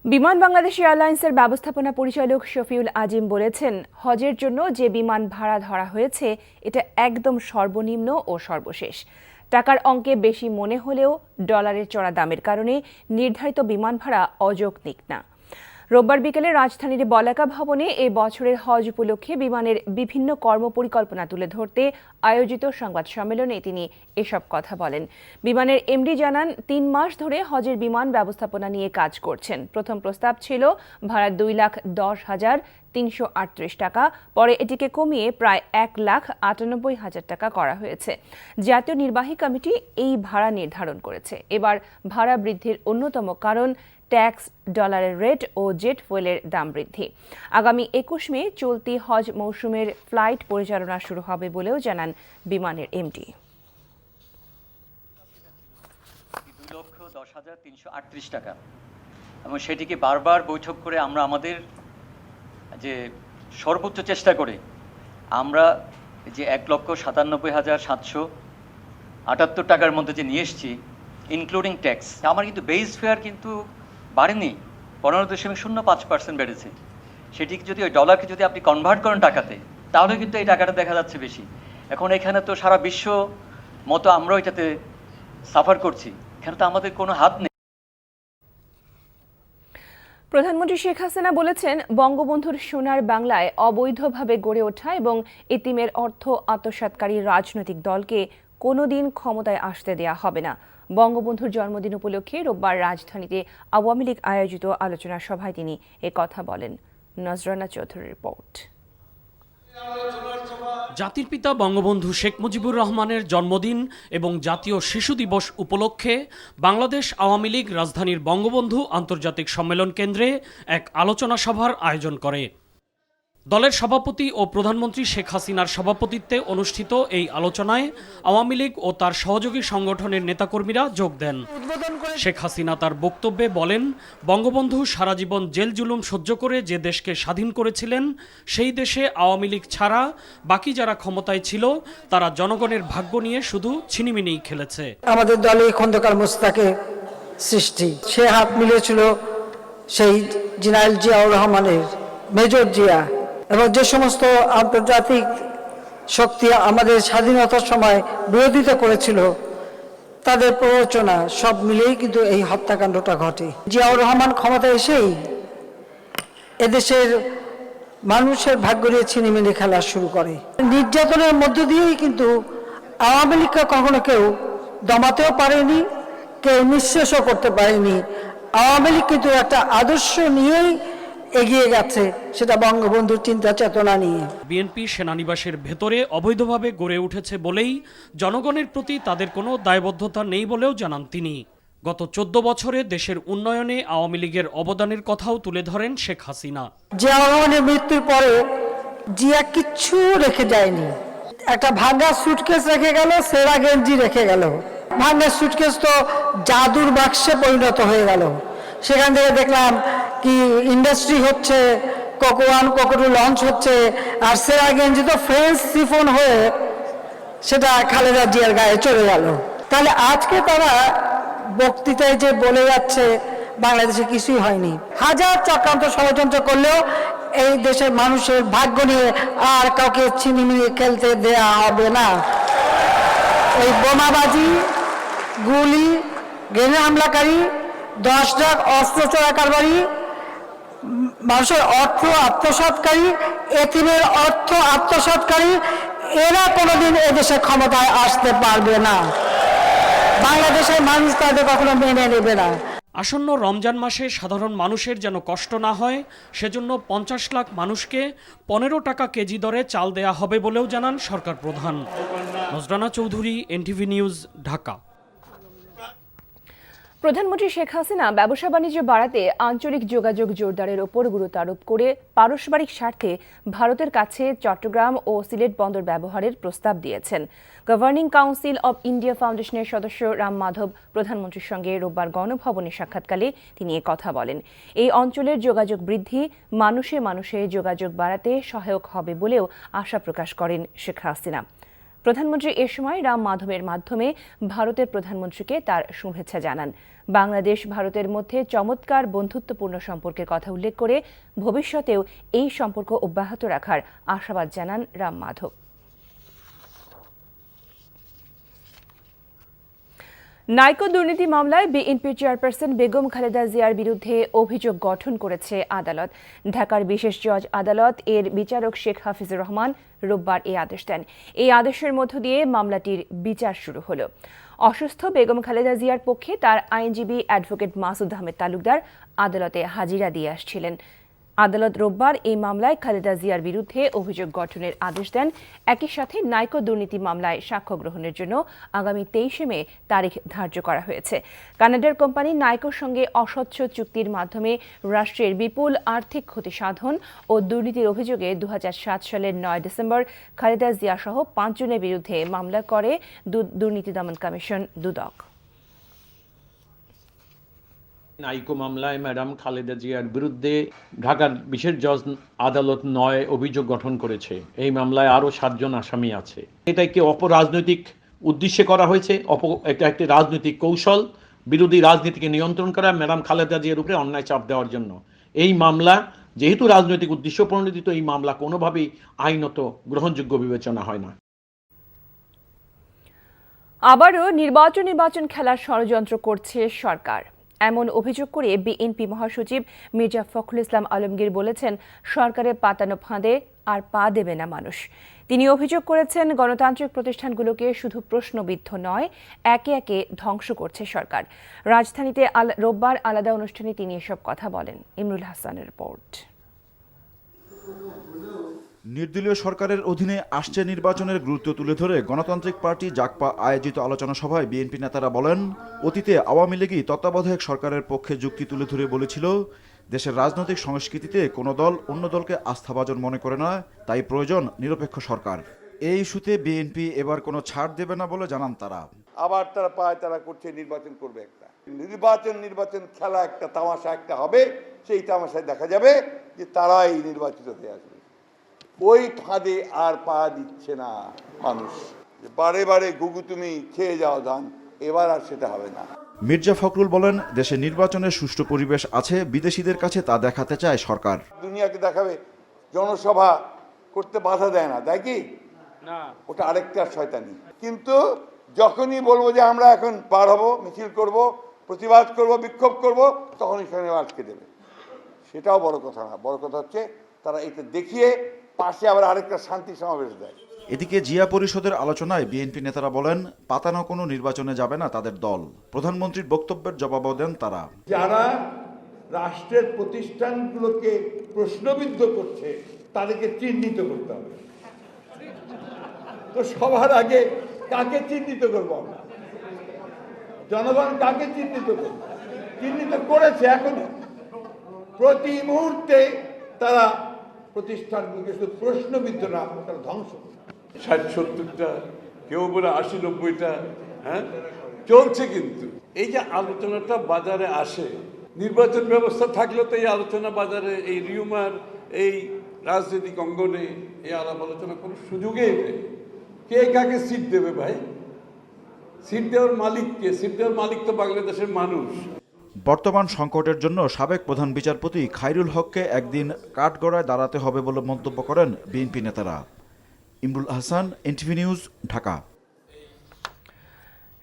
বিমান বাংলাদেশ এয়ারলাইন্সের ব্যবস্থাপনা পরিচালক শফিউল আজিম বলেছেন, হজের জন্য যে বিমান ভাড়া ধরা হয়েছে এটা একদম সর্বনিম্ন ও সর্বশেষ। টাকার অঙ্কে বেশি মনে হলেও ডলারের চড়া দামের কারণে নির্ধারিত বিমান ভাড়া অযৌক্তিক না। রোববার বিকেলে রাজধানীর বলাকা ভবনে এ বছরের হজ উপলক্ষে বিমানের বিভিন্ন কর্মপরিকল্পনা তুলে ধরতে আয়োজিত সংবাদ সম্মেলনে তিনি এসব কথা বলেন। বিমানের এমডি জানান, ৩ মাস ধরে হজের বিমান ব্যবস্থাপনা নিয়ে কাজ করছেন। প্রথম প্রস্তাব ছিল ভাড়া 2,10,338 টাকা, পরে এটিকে কমিয়ে প্রায় 1,98,000 টাকা করা হয়েছে। জাতীয় নির্বাহী কমিটি এই ভাড়া নির্ধারণ করেছে। এবার ভাড়া বৃদ্ধির অন্যতম কারণ ট্যাক্স, ডলারের রেট ও জেট ফুয়েলের দাম বৃদ্ধি। আগামী 21 মে চলতি হজ মৌসুমের ফ্লাইট পরিচালনা শুরু হবে বলেও জানান বিমানের এমডি। 2,10,338 টাকা, এবং সেটিকে বারবার বৈঠক করে আমরা আমাদের যে সর্বোচ্চ চেষ্টা করে আমরা যে 1,97,778 টাকার মধ্যে যে নিয়ে এসেছি, ইনক্লুডিং ট্যাক্স। আমার কিন্তু বেস ফেয়ার কিন্তু বাড়েনি, 15.05% বেড়েছে। সেটিকে যদি ওই ডলারকে যদি আপনি কনভার্ট করেন টাকাতে, তাহলে কিন্তু এই টাকাটা দেখা যাচ্ছে বেশি। এখন এখানে তো সারা বিশ্ব মতো আমরাও এটাতে সাফার করছি, এখানে তো আমাদের কোনো হাত নেই। প্রধানমন্ত্রী শেখ হাসিনা বলেছেন, বঙ্গবন্ধুর সোনার বাংলায় অবৈধভাবে গড়ে ওঠা এবং এতিমের অর্থ আত্মসাৎকারী রাজনৈতিক দলকে কোনোদিন ক্ষমতায় আসতে দেয়া হবে না। বঙ্গবন্ধুর জন্মদিন উপলক্ষে রোববার রাজধানীতে আওয়ামী লীগ আয়োজিত আলোচনা সভায় তিনি কথা বলেন। নজরানা চৌধুরীর রিপোর্ট। জাতির পিতা বঙ্গবন্ধু শেখ মুজিবুর রহমানের জন্মদিন এবং জাতীয় শিশু দিবস উপলক্ষে বাংলাদেশ আওয়ামী লীগ রাজধানীর বঙ্গবন্ধু আন্তর্জাতিক সম্মেলন কেন্দ্রে এক আলোচনা সভার আয়োজন করে। দলের সভাপতি ও প্রধানমন্ত্রী শেখ হাসিনার সভাপতিত্বে অনুষ্ঠিত এই আলোচনায় আওয়ামী লীগ ও তার সহযোগী সংগঠনের নেতাকর্মীরা যোগ দেন। শেখ হাসিনা তার বক্তব্যে বলেন, বঙ্গবন্ধু সারা জীবন জেল জুলুম সহ্য করে যে দেশকে স্বাধীন করেছিলেন, সেই দেশে আওয়ামী লীগ ছাড়া বাকি যারা ক্ষমতায় ছিল তারা জনগণের ভাগ্য নিয়ে শুধু ছিনিমিনিই খেলেছে। আমাদের দলে খন্দকার মোস্তাকের সৃষ্টি, সে হাত মিলিয়েছিল সেই জেনারেল জিয়াউর রহমানের, মেজর জিয়া, এবং যে সমস্ত আন্তর্জাতিক শক্তি আমাদের স্বাধীনতার সময় বিরোধিতা করেছিল, তাদের প্ররোচনা সব মিলেই কিন্তু এই হত্যাকাণ্ডটা ঘটে। জিয়াউর রহমান ক্ষমতায় এসেই এদেশের মানুষের ভাগ্য নিয়ে ছিনিমিনি খেলা শুরু করে। নির্যাতনের মধ্য দিয়েই কিন্তু আওয়ামী লীগকে কখনো কেউ দমাতেও পারেনি, কেউ নিঃশেষও করতে পারেনি। আওয়ামী লীগ কিন্তু একটা আদর্শ নিয়েই এগিয়ে গেছে, সেটা বঙ্গবন্ধুর চিন্তা চেতনা নিয়ে। বিএনপি সেনানিবাসের ভেতরে অবৈধভাবে গড়ে উঠেছে বলেই জনগণের প্রতি তাদের কোনো দায়বদ্ধতা নেই বলেও জানান তিনি। গত 14 বছরে দেশের উন্নয়নে আওয়ামী লীগের অবদানের কথাও তুলে ধরেন শেখ হাসিনা। জিয়াউর রহমানের মৃত্যুর পরে জিয়া কিচ্ছু রেখে যায়নি। একটা ভাঙা সুটকেস রেখে গেল, সেরা গেঞ্জি রেখে গেল। ভাঙা সুটকেস তো জাদুর বাক্সে পরিণত হয়ে গেল। সেখান থেকে দেখলাম কি ইন্ডাস্ট্রি হচ্ছে, কোকো 1 কোকো 2 লঞ্চ হচ্ছে, আর সেরা গেঞ্জি তো ফ্রেঞ্চ সিফন হয়ে সেটা খালেদা জিয়ার গায়ে চলে গেল। তাহলে আজকে তারা বক্তৃতায় যে বলে যাচ্ছে বাংলাদেশে কিছুই হয়নি, হাজার চক্রান্ত ষড়যন্ত্র করলেও এই দেশের মানুষের ভাগ্য নিয়ে আর কাউকে ছিনিমিনি খেলতে দেয়া হবে না। এই বোমাবাজি, গুলি, গ্রেনেড হামলাকারী, 10 লাখ অস্ত্র চোরা কারবারি, মানুষের অর্থ আত্মসাৎকারী, এতিমের অর্থ আত্মসাৎকারী, এরা কোনোদিন এদেশে ক্ষমতায় আসতে পারবে না। বাংলাদেশের মানুষ তাদের কখনো মেনে নেবে না। আসন্ন রমজান মাসে সাধারণ মানুষের যেন কষ্ট না হয়, সেজন্য 50 লাখ মানুষকে 15 টাকা কেজি দরে চাল দেয়া হবে বলেও জানান সরকার প্রধান। নজরানা চৌধুরী, এনটিভি নিউজ, ঢাকা। প্রধানমন্ত্রী শেখ হাসিনা ব্যবসা বাণিজ্য বাড়াতে আঞ্চলিক যোগাযোগ জোরদারের ওপর গুরুত্ব আরোপ করে পারস্পরিক স্বার্থে ভারতের কাছে চট্টগ্রাম ও সিলেট বন্দর ব্যবহারের প্রস্তাব দিয়েছেন। গভর্নিং কাউন্সিল অব ইন্ডিয়া ফাউন্ডেশনের সদস্য রাম মাধব প্রধানমন্ত্রীর সঙ্গে রোববার গণভবনে সাক্ষাৎকালে তিনি কথা বলেন। এই অঞ্চলের যোগাযোগ বৃদ্ধি মানুষে মানুষে যোগাযোগ বাড়াতে সহায়ক হবে বলেও আশা প্রকাশ করেন শেখ হাসিনা। প্রধানমন্ত্রী এ সময় রাম মাধবের মাধ্যমে ভারতের প্রধানমন্ত্রীকে তার শুভেচ্ছা জানান। বাংলাদেশ ভারতের মধ্যে চমৎকার বন্ধুত্বপূর্ণ সম্পর্কের কথা উল্লেখ করে ভবিষ্যতেও এই সম্পর্ক অব্যাহত রাখার আশাবাদ জানান রাম মাধব। নাইকো দুর্নীতি মামলায় বিএনপির চেয়ারপারসন বেগম খালেদা জিয়ার বিরুদ্ধে অভিযোগ গঠন করেছে আদালত। ঢাকার বিশেষ জজ আদালত এর বিচারক শেখ হাফিজুর রহমান রোববার এই আদেশ দেন। এই আদেশের মধ্য দিয়ে মামলাটির বিচার শুরু হলো। অসুস্থ বেগম খালেদা জিয়ার পক্ষে তার আইনজীবী অ্যাডভোকেট মাসুদ আহমেদ তালুকদার আদালতে হাজিরা দিয়ে আসছিলেন। আদালত রোববার এই মামলায় খালেদা জিয়ার বিরুদ্ধে অভিযোগ গঠনের আদেশ দেন। একই সাথে নাইকো দুর্নীতি মামলায় সাক্ষ্য গ্রহণের জন্য আগামী 23 মে তারিখ ধার্য করা হয়েছে। কানাডার কোম্পানি নাইকোর সঙ্গে অস্বচ্ছ চুক্তির মাধ্যমে রাষ্ট্রের বিপুল আর্থিক ক্ষতি সাধন ও দুর্নীতির অভিযোগে 2007 সালের 9 ডিসেম্বর খালেদা জিয়া সহ 5 জনের বিরুদ্ধে মামলা করে দুর্নীতি দমন কমিশন দুদক। নাইকো মামলায় ম্যাডাম খালেদা জিয়ার বিরুদ্ধে ঢাকার বিশেষ জজ আদালত 9 অভিযোগ গঠন করেছে। এই মামলায় আরও 7 জন আসামি আছে। এটা একটি অপরাজনৈতিক উদ্দেশ্যে করা হয়েছে। এটা একটি রাজনৈতিক কৌশল, বিরোধী রাজনীতিকে নিয়ন্ত্রণ করা, ম্যাডাম খালেদা জিয়ার উপরে অন্যায় চাপ দেওয়ার জন্য। এই মামলা যেহেতু রাজনৈতিক উদ্দেশ্য প্রণোদিত, এই মামলা কোনোভাবেই আইনত গ্রহণযোগ্য বিবেচনা হয় না। আবারও নির্বাচন খেলার ষড়যন্ত্র করছে সরকার, এমন অভিযোগ করে বিএনপি মহাসচিব মির্জা ফখরুল ইসলাম আলমগীর বলেছেন, সরকারের পাতানো ফাঁদে আর পা দেবে না মানুষ। তিনি অভিযোগ করেছেন, গণতান্ত্রিক প্রতিষ্ঠানগুলোকে শুধু প্রশ্নবিদ্ধ নয়, একে একে ধ্বংস করছে সরকার। রাজধানীতে রোববার আলাদা অনুষ্ঠানে তিনি এসব কথা বলেন। ইমরুল হাসানের রিপোর্ট। নির্দলীয় সরকারের অধীনে আসছে নির্বাচনের গুরুত্ব তুলে ধরে গণতান্ত্রিক পার্টি জাগপা আয়োজিত আলোচনা সভায় বিএনপি নেতারা বলেন, অতীতে আওয়ামী লীগই তত্ত্বাবধায়ক সরকারের পক্ষে যুক্তি তুলে ধরে বলেছিল, দেশের রাজনৈতিক সংস্কৃতিতে কোনো দল অন্য দলকে আস্থাভাজন মনে করে না, তাই প্রয়োজন নিরপেক্ষ সরকার। এই ইস্যুতে বিএনপি এবার কোনো ছাড় দেবে না বলে জানান তারা। আবার তারা তারা করছে নির্বাচন করবে, একটা নির্বাচন খেলা, একটা তামাশা একটা হবে। সেই তামাশায় দেখা যাবে যে তারাই নির্বাচিত হয়ে আসবে। ওই ফাঁদে আর পা দিচ্ছে না মানুষ। বারে বারে গুগু তুমি খেয়ে যাও ধান, এবার আর সেটা হবে না। মির্জা ফখরুল বলেন, দেশে নির্বাচনের সুষ্ঠু পরিবেশ আছে, বিদেশিদের কাছে তা দেখাতে চায় সরকার। দুনিয়াকে দেখাবে, জনসভা করতে বাধা দেয় না, তাই কি না? ওটা আরেকটা শয়তানি। কিন্তু যখনই বলবো যে আমরা এখন পার হবো, মিছিল করব, প্রতিবাদ করব, বিক্ষোভ করব, তখন এখানে আটকে দেবে। সেটাও বড় কথা না। বড় কথা হচ্ছে তারা এটা দেখিয়ে পাশে আবার আরেকটা শান্তি সমাবেশ দেয়। এদিকে জিয়া পরিষদের আলোচনায় বিএনপি নেতারা বলেন, পাতানো কোনো নির্বাচনে যাবে না তাদের দল। প্রধানমন্ত্রীর বক্তব্যের জবাবও দেন তারা। যারা রাষ্ট্রের প্রতিষ্ঠানগুলোকে প্রশ্নবিদ্ধ করছে তাদেরকে চিহ্নিত করতে হবে। তো সবার আগে কাকে চিহ্নিত করবো আমরা? জনগণ কাকে চিহ্নিত করব? চিহ্নিত করেছে। এখন প্রতি মুহূর্তে তারা প্রতিষ্ঠানগুলোকে শুধু প্রশ্নবিদ্ধ না, তারা ধ্বংস। 60-70টা, কেউ বলে 80-90টা, হ্যাঁ চলছে। কিন্তু এই যে আলোচনাটা বাজারে আসে, নির্বাচন ব্যবস্থা থাকলে তো এই আলোচনা বাজারে, এই রিউমার, এই রাজনৈতিক অঙ্গনে এই আলাপ আলোচনা কোনো সুযোগই নেই। কে কাকে সিট দেবে ভাই? সিট দেওয়ার মালিক কে? সিট দেওয়ার মালিক তো বাংলাদেশের মানুষ। বর্তমান সংকটের জন্য সাবেক প্রধান বিচারপতি খায়রুল হককে একদিন কাঠগড়ায় দাঁড়াতে হবে বলে মন্তব্য করেন বিএনপি নেতারা। Imrul Hasan, NTV news, Dhaka.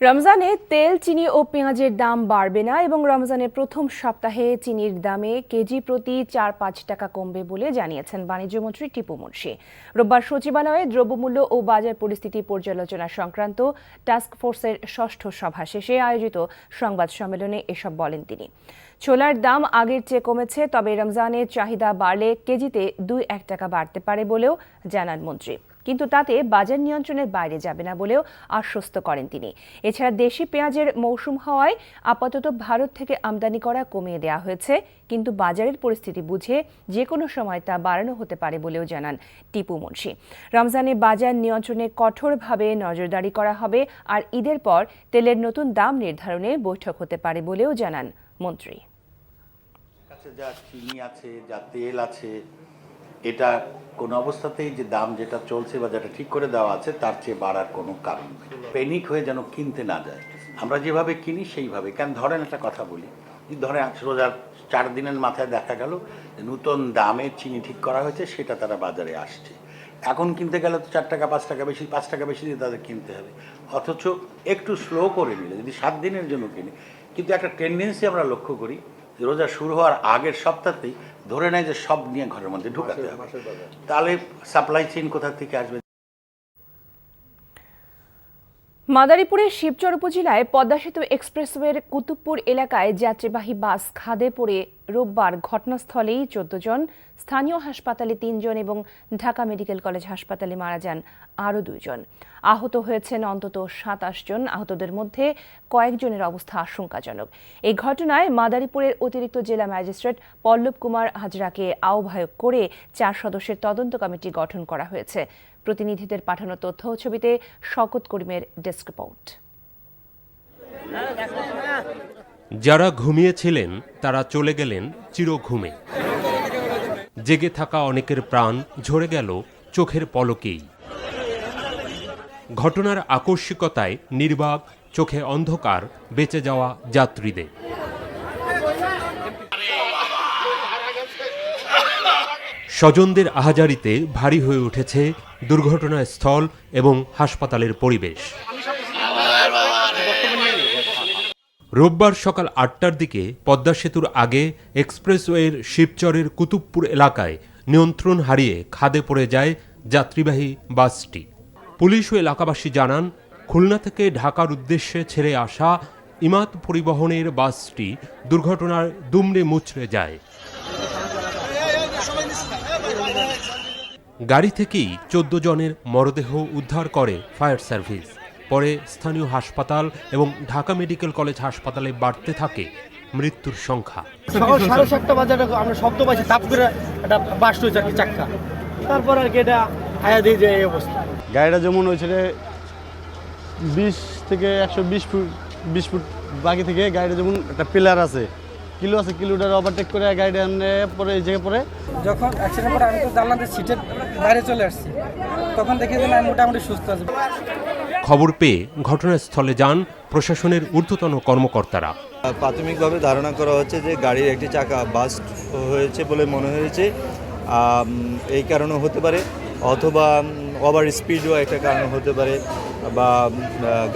রমজানে তেল, চিনি ও পেঁয়াজের দাম বাড়বে না এবং রমজানের প্রথম সপ্তাহে চিনির দামে কেজি প্রতি 4-5 টাকা কমবে বলে জানিয়েছেন বাণিজ্যমন্ত্রী টিপু মুনশি। রোববার সচিবালয়ে দ্রব্যমূল্য ও বাজার পরিস্থিতি পর্যালোচনা সংক্রান্ত টাস্কফোর্সের 6ষ্ঠ সভা শেষে আয়োজিত সংবাদ সম্মেলনে এসব বলেন তিনি। ছোলার দাম আগের চেয়ে কমেছে, তবে রমজানের চাহিদা বাড়লে কেজিতে 2-1 টাকা বাড়তে পারে বলেও জানান মন্ত্রী। কিন্তু তাতে বাজার নিয়ন্ত্রণের বাইরে যাবে না বলেও আশ্বস্ত করেন তিনি। এছাড়া দেশি পেঁয়াজের মৌসুম হওয়ায় আপাতত ভারত থেকে আমদানি করা কমিয়ে দেওয়া হয়েছে, কিন্তু বাজারের পরিস্থিতি বুঝে যে কোনো সময় তা বাড়ানো হতে পারে বলেও জানান টিপু মুনশি। রমজানে বাজার নিয়ন্ত্রণে কঠোরভাবে নজরদারি করা হবে, আর ঈদের পর তেলের নতুন দাম নির্ধারণে বৈঠক হতে পারে বলেও জানান মন্ত্রী। যা চিনি আছে, যা তেল আছে, এটা কোনো অবস্থাতেই যে দাম যেটা চলছে বা যেটা ঠিক করে দেওয়া আছে তার চেয়ে বাড়ার কোনো কারণ নেই। প্যানিক হয়ে যেন কিনতে না যায়, আমরা যেভাবে কিনি সেইভাবে। কেন ধরেন একটা কথা বলি, ধরেন রোজার 4 দিনের মাথায় দেখা গেল নতুন দামে চিনি ঠিক করা হয়েছে, সেটা তারা বাজারে আসছে। এখন কিনতে গেলে তো 4 টাকা 5 টাকা বেশি, 5 টাকা বেশি দিয়ে তাদের কিনতে হবে। অথচ একটু স্লো করে নিলে যদি 7 দিনের জন্য কিনে, কিন্তু একটা টেন্ডেন্সি আমরা লক্ষ্য করি, রোজা শুরু হওয়ার আগের সপ্তাহতেই ধরে নেয় যে সব নিয়ে ঘরের মধ্যে ঢুকাতে হবে। তাহলে সাপ্লাই চেইন কোথা থেকে আসবে? মাদারীপুরের শিবচর উপজেলায় পদ্মা সেতু এক্সপ্রেসওয়ের কুতুবপুর এলাকায় যাত্রীবাহী বাস খাদে পড়ে রোববার ঘটনাস্থলেই 14 জন, স্থানীয় হাসপাতালে 3 জন এবং ঢাকা মেডিকেল কলেজ হাসপাতালে মারা যান আরও 2 জন। আহত হয়েছেন অন্তত 27 জন। আহতদের মধ্যে কয়েকজনের অবস্থা আশঙ্কাজনক। এই ঘটনায় মাদারীপুরের অতিরিক্ত জেলা ম্যাজিস্ট্রেট পল্লব কুমার হাজরাকে আহ্বায়ক করে 4 সদস্যের তদন্ত কমিটি গঠন করা হয়েছে। প্রতিনিধিদের পাঠানো তথ্য ও ছবিতে শওকত করিমের ডেস্ক রিপোর্ট। যারা ঘুমিয়েছিলেন তারা চলে গেলেন চিরঘুমে। জেগে থাকা অনেকের প্রাণ ঝরে গেল চোখের পলকেই। ঘটনার আকস্মিকতায় নির্বাক, চোখে অন্ধকার বেঁচে যাওয়া যাত্রীদের। স্বজনদের আহাজারিতে ভারী হয়ে উঠেছে দুর্ঘটনাস্থল এবং হাসপাতালের পরিবেশ। রোববার সকাল 8টার দিকে পদ্মা সেতুর আগে এক্সপ্রেসওয়ের শিবচরের কুতুবপুর এলাকায় নিয়ন্ত্রণ হারিয়ে খাদে পড়ে যায় যাত্রীবাহী বাসটি। পুলিশ ও এলাকাবাসী জানান, খুলনা থেকে ঢাকার উদ্দেশ্যে ছেড়ে আসা ইমাদ পরিবহনের বাসটি দুর্ঘটনায় দুমড়ে মুচড়ে যায়। গাড়ি থেকেই 14 জনের মরদেহ উদ্ধার করে ফায়ার সার্ভিস। পরে স্থানীয় হাসপাতাল এবং ঢাকা মেডিকেল কলেজ হাসপাতালে বাড়তে থাকে মৃত্যুর সংখ্যা। সকাল 7:30 বাজে আমরা শব্দ পাইছি, তাপ করে একটা বাস্ট হয়েছে আর কি চাক্কা। তারপর আর কি এটা আয়া দিয়ে যায় এই অবস্থা। গাড়িটা যেমন হয়েছিল 20 থেকে 120 ফুট বাকি থেকে গাড়িটা যেমন একটা পিলার আছে, কিলো আছে, কিলোটার ওভারটেক করে গাড়িটা পরে এই জায়গায় পরে। যখন অ্যাক্সিডেন্ট করে আমি তো জানলাম সিটের বাইরে চলে আসছি, তখন দেখে যে আমি মোটামুটি সুস্থ আছি। খবর পেয়ে ঘটনাস্থলে যান প্রশাসনের ঊর্ধ্বতন কর্মকর্তারা। প্রাথমিকভাবে ধারণা করা হচ্ছে যে গাড়ির একটি চাকা বাস্ট হয়েছে বলে মনে হয়েছে। এই কারণে হতে পারে, অথবা ওভার স্পিডও একটা কারণ হতে পারে, বা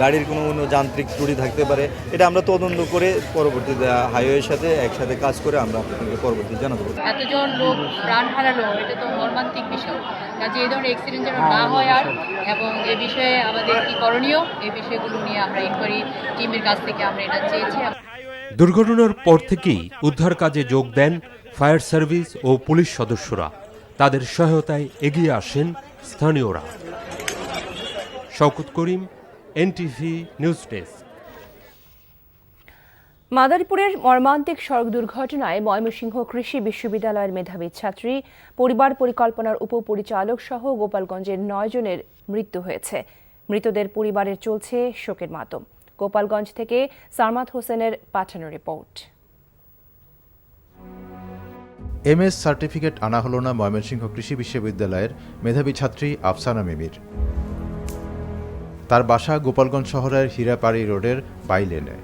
গাড়ির কোনো যান্ত্রিক ত্রুটি থাকতে পারে। এটা আমরা তদন্ত করে পরবর্তীতে হাইওয়ের সাথে একসাথে কাজ করে আমরা আপনাকে পরবর্তী জানাতে পারবো। এতজন লোক প্রাণ হারালো, এটা তো মর্মান্তিক বিষয়। কাজে এই ধরনের অ্যাক্সিডেন্ট যেন না হয় আর, এবং এ বিষয়ে আমাদের কি করণীয়, এই বিষয়গুলো নিয়ে আমরা ইনকোয়ারি টিমের কাছ থেকে আমরা এটা চেয়েছি। দুর্ঘটনার পর থেকেই উদ্ধার কাজে যোগ দেন ফায়ার সার্ভিস ও পুলিশ সদস্যরা। তাদের সহায়তায় এগিয়ে আসেন স্থানীয়রা। শওকত করিম, এনটিভি নিউজ ডেস্ক। মাদারীপুরের মর্মান্তিক সড়ক দুর্ঘটনায় ময়মনসিংহ কৃষি বিশ্ববিদ্যালয়ের মেধাবী ছাত্রী, পরিবার পরিকল্পনার উপপরিচালক সহ গোপালগঞ্জের 9 জনের মৃত্যু হয়েছে। মৃতদের পরিবারের চলছে শোকের মাতম। গোপালগঞ্জ থেকে সারমাত হোসেনের পাঠানো রিপোর্ট। এমএস সার্টিফিকেট আনা হলো না ময়মনসিংহ কৃষি বিশ্ববিদ্যালয়ের মেধাবী ছাত্রী আফসানা মিমির। তার বাসা গোপালগঞ্জ শহরের হীরাপাড়ি রোডের বাইলেনে।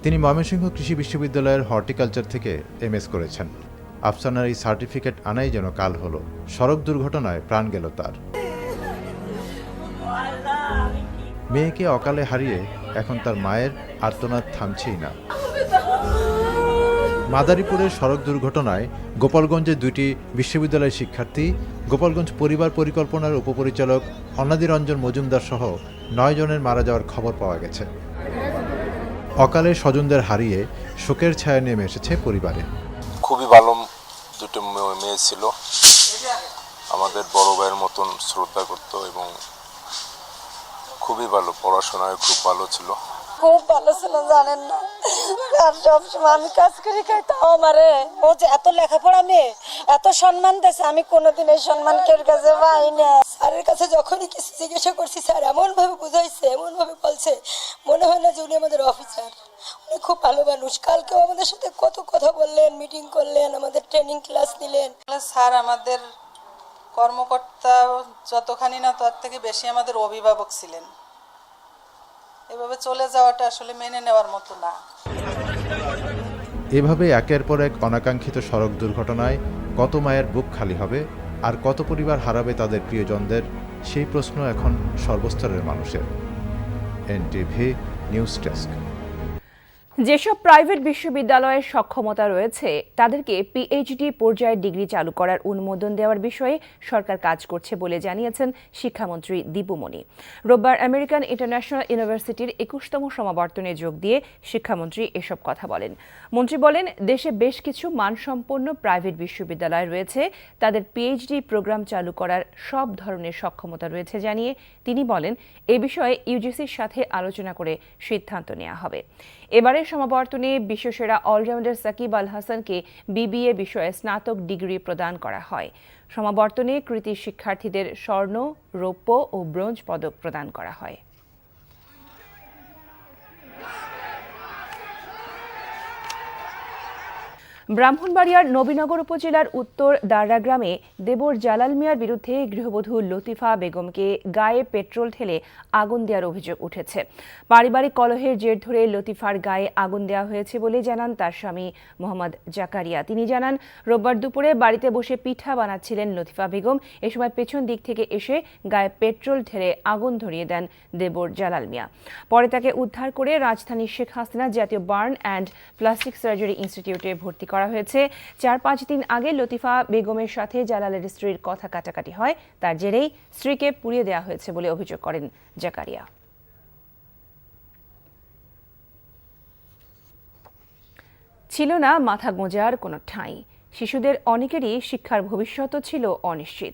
তিনি ময়মনসিংহ কৃষি বিশ্ববিদ্যালয়ের হর্টিকালচার থেকে এমএস করেছেন। আফসানার এই সার্টিফিকেট আনাই যেন কাল হলো। সড়ক দুর্ঘটনায় প্রাণ গেল তার। মেয়েকে অকালে হারিয়ে এখন তার মায়ের আর্তনাদ থামছেই না। মাদারীপুরের সড়ক দুর্ঘটনায় গোপালগঞ্জের 2টি বিশ্ববিদ্যালয়ের শিক্ষার্থী, গোপালগঞ্জ পরিবার পরিকল্পনার উপপরিচালক অনাদিরঞ্জন মজুমদার সহ 9 জনের মারা যাওয়ার খবর পাওয়া গেছে। অকালে স্বজনদের হারিয়ে শোকের ছায়া নেমে এসেছে পরিবারে। খুবই ভালো দুটো মেয়ে ছিল, আমাদের বড় ভাইয়ের মতন শ্রদ্ধা করতো এবং খুবই ভালো, পড়াশোনায় খুব ভালো ছিল। খুব ভালো ছিল, জানেন না, আর সবসময় আমি কাজ করে খাই, তাও আমারে ও যে এত লেখাপড়া মেয়ে, এত সম্মান দিয়েছে, আমি কোনোদিন এই সম্মান কেউ কাছে পাই না। স্যারের কাছে যখনই কিছু জিজ্ঞাসা করছি, স্যার এমন ভাবে বুঝাইছে, এমন ভাবে বলছে, মনে হয় না যে উনি আমাদের অফিসার। উনি খুব ভালো মানুষ। কালকেও আমাদের সাথে কত কথা বললেন, মিটিং করলেন, আমাদের ট্রেনিং ক্লাস নিলেন। স্যার আমাদের কর্মকর্তা যতখানি না তার থেকে বেশি আমাদের অভিভাবক ছিলেন। এভাবে চলে যাওয়াটা আসলে মেনে নেওয়ার মতো না। এভাবে একের পর এক অনাকাঙ্ক্ষিত সড়ক দুর্ঘটনায় কত মায়ের বুক খালি হবে আর কত পরিবার হারাবে তাদের প্রিয়জনদের, সেই প্রশ্ন এখন সর্বস্তরের মানুষের। NTV news desk. যেসব প্রাইভেট বিশ্ববিদ্যালয়ের সক্ষমতা রয়েছে তাদেরকে পিএইচডি পর্যায়ের ডিগ্রি চালু করার অনুমোদন দেওয়ার বিষয়ে সরকার কাজ করছে বলে জানিয়েছেন শিক্ষামন্ত্রী দীপু মনি। রোববার আমেরিকান ইন্টারন্যাশনাল ইউনিভার্সিটির 21তম সমাবর্তনে যোগ দিয়ে শিক্ষামন্ত্রী এসব কথা বলেন। মন্ত্রী বলেন, দেশে বেশ কিছু মানসম্পন্ন প্রাইভেট বিশ্ববিদ্যালয় রয়েছে, তাদের পিএইচডি প্রোগ্রাম চালু করার সব ধরনের সক্ষমতা রয়েছে জানিয়ে তিনি বলেন, এ বিষয়ে ইউজিসির সাথে আলোচনা করে সিদ্ধান্ত নেওয়া হবে। এবারের সমাবর্তনে বিশ্বসেরা অলরাউন্ডার সাকিব আল হাসানকে বিবিএ বিষয়ে স্নাতক ডিগ্রি প্রদান করা হয়। সমাবর্তনে কৃতী শিক্ষার্থীদের স্বর্ণ, রৌপ্য ও ব্রোঞ্জ পদক প্রদান করা হয়। ব্রাহ্মণবাড়িয়ার নবীনগর উপজেলার উত্তর দাররা গ্রামে দেবর জালাল মিয়ার বিরুদ্ধে গৃহবধূ লতিফা বেগমকে গায়ে পেট্রোল ঢেলে আগুন দেওয়ার অভিযোগ উঠেছে। পারিবারিক কলহের জের ধরে লতিফার গায়ে আগুন দেওয়া হয়েছে বলে জানান তার স্বামী মোহাম্মদ জাকারিয়া। তিনি জানান, রোববার দুপুরে বাড়িতে বসে পিঠা বানাচ্ছিলেন লতিফা বেগম। এ সময় পেছন দিক থেকে এসে গায়ে পেট্রোল ঢেলে আগুন ধরিয়ে দেন দেবর জালাল মিয়া। পরে তাকে উদ্ধার করে রাজধানীর শেখ হাসিনা জাতীয় বার্ন অ্যান্ড প্লাস্টিক সার্জারি ইনস্টিটিউটে ভর্তি করা হয়েছে। 4-5 দিন আগে লতিফা বেগমের সাথে জালালের স্ত্রীর কথা কাটাকাটি হয়, তার জেরেই স্ত্রীকে পুড়িয়ে দেওয়া হয়েছে বলে অভিযোগ করেন জাকারিয়া। ছিল না মাথা গোঁজার কোনো ঠাঁই। শিশুদের অনেকেরই শিক্ষার ভবিষ্যৎ ছিল অনিশ্চিত।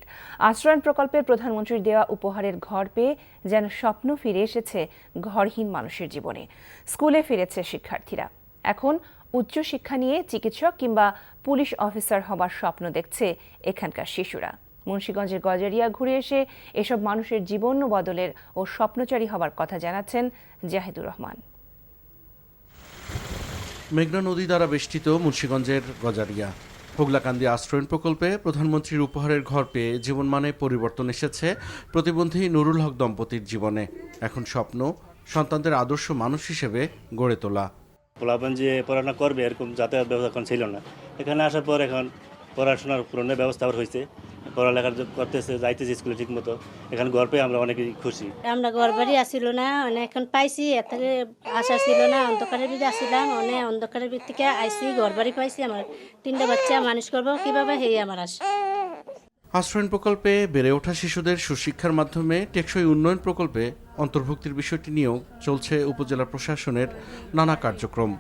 আশ্রয়ণ প্রকল্পের প্রধানমন্ত্রীর দেওয়া উপহারের ঘর পেয়ে যেন স্বপ্ন ফিরে এসেছে ঘরহীন মানুষের জীবনে। স্কুলে ফিরেছে শিক্ষার্থীরা। এখন উচ্চশিক্ষা নিয়ে চিকিৎসক কিংবা পুলিশ অফিসার হবার স্বপ্ন দেখছে এখানকার শিশুরা। মুন্সিগঞ্জের গজারিয়া ঘুরে এসে এসব মানুষের জীবন বদলের ও স্বপ্নচারী হবার কথা জানাচ্ছেন জাহিদুর রহমান। মেঘনা নদী দ্বারা বেষ্টিত মুন্সিগঞ্জের গজারিয়া হোগলাকান্দি আশ্রয়ণ প্রকল্পে প্রধানমন্ত্রীর উপহারের ঘর পেয়ে জীবনমানে পরিবর্তন এসেছে প্রতিবন্ধী নুরুল হক দম্পতির জীবনে। এখন স্বপ্ন সন্তানদের আদর্শ মানুষ হিসেবে গড়ে তোলা। পোলাপান যে পড়াশোনা করবে এরকম যাতায়াত ব্যবস্থা এখন ছিল না। এখানে আসার পর এখন পড়াশোনার পূরণের ব্যবস্থা হয়েছে, পড়ালেখা করতেছে, যাইতেছে স্কুলে ঠিক মতো। এখানে ঘর পেয়ে আমরা অনেকেই খুশি। আমরা ঘর বাড়ি আসিল না, এখন পাইছি, এর থেকে আশা ছিল না। অন্ধকারের ভিতরে আসছিলাম, অনেক অন্ধকারের ভিতর থেকে আইসি, ঘর বাড়ি পাইছি। আমার 3টা বাচ্চা মানুষ করবো কিভাবে, হেই আমার আশা। আশ্রয়ণ প্রকল্পে বেড়ে ওঠা শিশুদের সুশিক্ষার মাধ্যমে টেকসই উন্নয়ন প্রকল্পে অন্তর্ভুক্তির বিষয়টি নিয়েও চলছে উপজেলা প্রশাসনের নানা কার্যক্রম,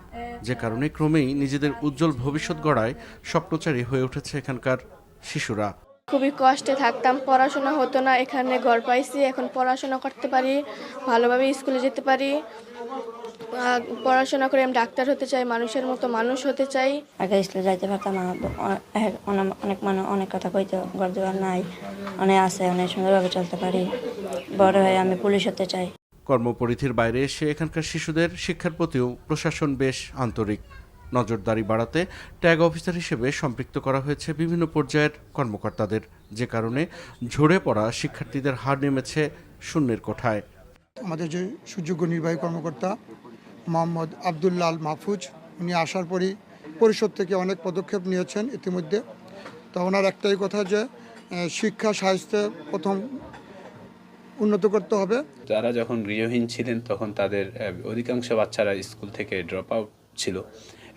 যে কারণে ক্রমেই নিজেদের উজ্জ্বল ভবিষ্যৎ গড়ায় স্বপ্নচারী হয়ে উঠেছে এখানকার শিশুরা। খুবই কষ্টে থাকতাম, পড়াশোনা হতো না, এখানে ঘর পাইছি, এখন পড়াশোনা করতে পারি, ভালোভাবে স্কুলে যেতে পারি। পড়াশোনা করে আমি ডাক্তার হতে চাই, মানুষের মতো মানুষ হতে চাই। আগে স্কুলে যাইতে পারতাম না, অনেক মানুষ অনেক কথা কইতো, ঘর দুয়ার নাই, অনেক আছে, অনেক সুন্দরভাবে চলতে পারি। বড় হয়ে আমি পুলিশ হতে চাই। কর্মপরিধির বাইরে এসে এখানকার শিশুদের শিক্ষার প্রতিও প্রশাসন বেশ আন্তরিক। নজরদারি বাড়াতে ট্যাগ অফিসার হিসেবে সম্পৃক্ত করা হয়েছে বিভিন্ন পর্যায়ের কর্মকর্তাদের, যে কারণে ঝরে পড়া শিক্ষার্থীদের হার নেমেছে শূন্যের কোঠায়। আমাদের যে সুযোগ্য নির্বাহী কর্মকর্তা মোহাম্মদ আবদুল্লাল মাহফুজ, উনি আসার পরই পরিষদ থেকে অনেক পদক্ষেপ নিয়েছেন ইতিমধ্যে। তো ওনার একটাই কথা যে শিক্ষা স্বাস্থ্য প্রথম উন্নত করতে হবে। যারা যখন গৃহহীন ছিলেন তখন তাদের অধিকাংশ বাচ্চারা স্কুল থেকে ড্রপ আউট ছিল।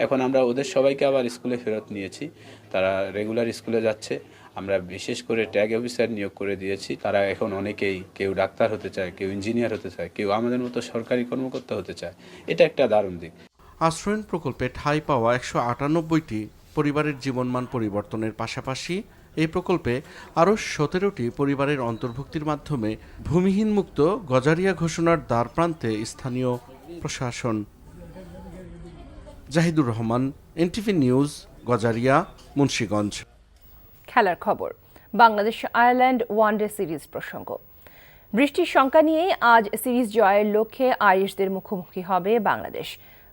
এখন আমরা ওদের সবাইকে আবার স্কুলে ফেরত নিয়েছি, তারা রেগুলার স্কুলে যাচ্ছে। আমরা বিশেষ করে ট্যাগ অফিসার নিয়োগ করে দিয়েছি। তারা এখন অনেকেই, কেউ ডাক্তার হতে চায়, কেউ ইঞ্জিনিয়ার হতে চায়, কেউ আমাদের মতো সরকারি কর্মকর্তা হতে চায়। এটা একটা দারুণ দিক। আশ্রয়ণ প্রকল্পে ঠাঁই পাওয়া 198টি পরিবারের জীবনমান পরিবর্তনের পাশাপাশি এই প্রকল্পে আরও 17টি পরিবারের অন্তর্ভুক্তির মাধ্যমে ভূমিহীন মুক্ত গজারিয়া ঘোষণার দ্বারপ্রান্তে স্থানীয় প্রশাসন। Jahidur Rahman, NTV news, Gazaria, Munshiganj. খেলার খবর। বাংলাদেশ আয়ারল্যান্ড ওয়ানডে সিরিজ প্রসঙ্গ। বৃষ্টির শঙ্কা নিয়েই আজ সিরিজ জয়ের লক্ষ্যে আইরিশদের মুখোমুখি হবে বাংলাদেশ।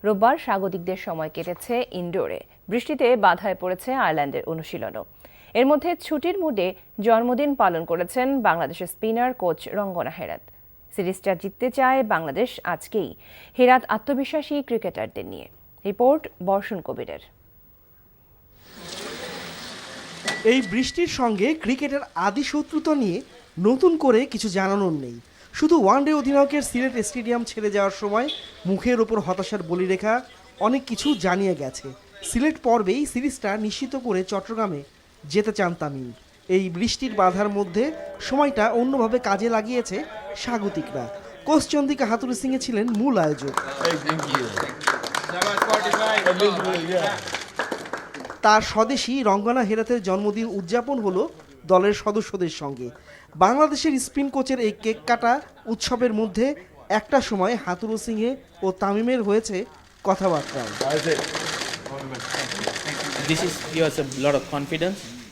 রোববার স্বাগতিকদের সময় কেটেছে ইনডোরে। বৃষ্টিতে বাধায় পড়েছে আয়ারল্যান্ডের অনুশীলনও। এর মধ্যে ছুটির মুডে জন্মদিন পালন করেছেন বাংলাদেশের স্পিনার কোচ রঙ্গনা হেরাত। সিরিজটা জিততে চায় বাংলাদেশ আজকেই। হেরাত আত্মবিশ্বাসী ক্রিকেটারদের নিয়ে। রিপোর্ট বর্ষণ কবিরের। এই বৃষ্টির সঙ্গে ক্রিকেটের আদি শত্রুতা নিয়ে নতুন করে কিছু জানানোর নেই। শুধু ওয়ানডে অধিনায়কের সিলেট স্টেডিয়াম ছেড়ে যাওয়ার সময় মুখের ওপর হতাশার বলিরেখা অনেক কিছু জানিয়ে গেছে। সিলেট পর্বেই সিরিজটা নিশ্চিত করে চট্টগ্রামে যেতে চান তামিম। এই বৃষ্টির বাধার মধ্যে সময়টা অন্যভাবে কাজে লাগিয়েছে স্বাগতিকরা। কোচ চন্দিকা হাতুড়ি সিংয়ে ছিলেন মূল আয়োজক। তার স্বদেশী রঙ্গনা হেরাতের জন্মদিন উদযাপন হলো দলের সদস্যদের সঙ্গে। বাংলাদেশের স্পিন কোচের এই কেক কাটা উৎসবের মধ্যে একটা সময় হাতুড়ি সিংহে ও তামিমের হয়েছে কথাবার্তা।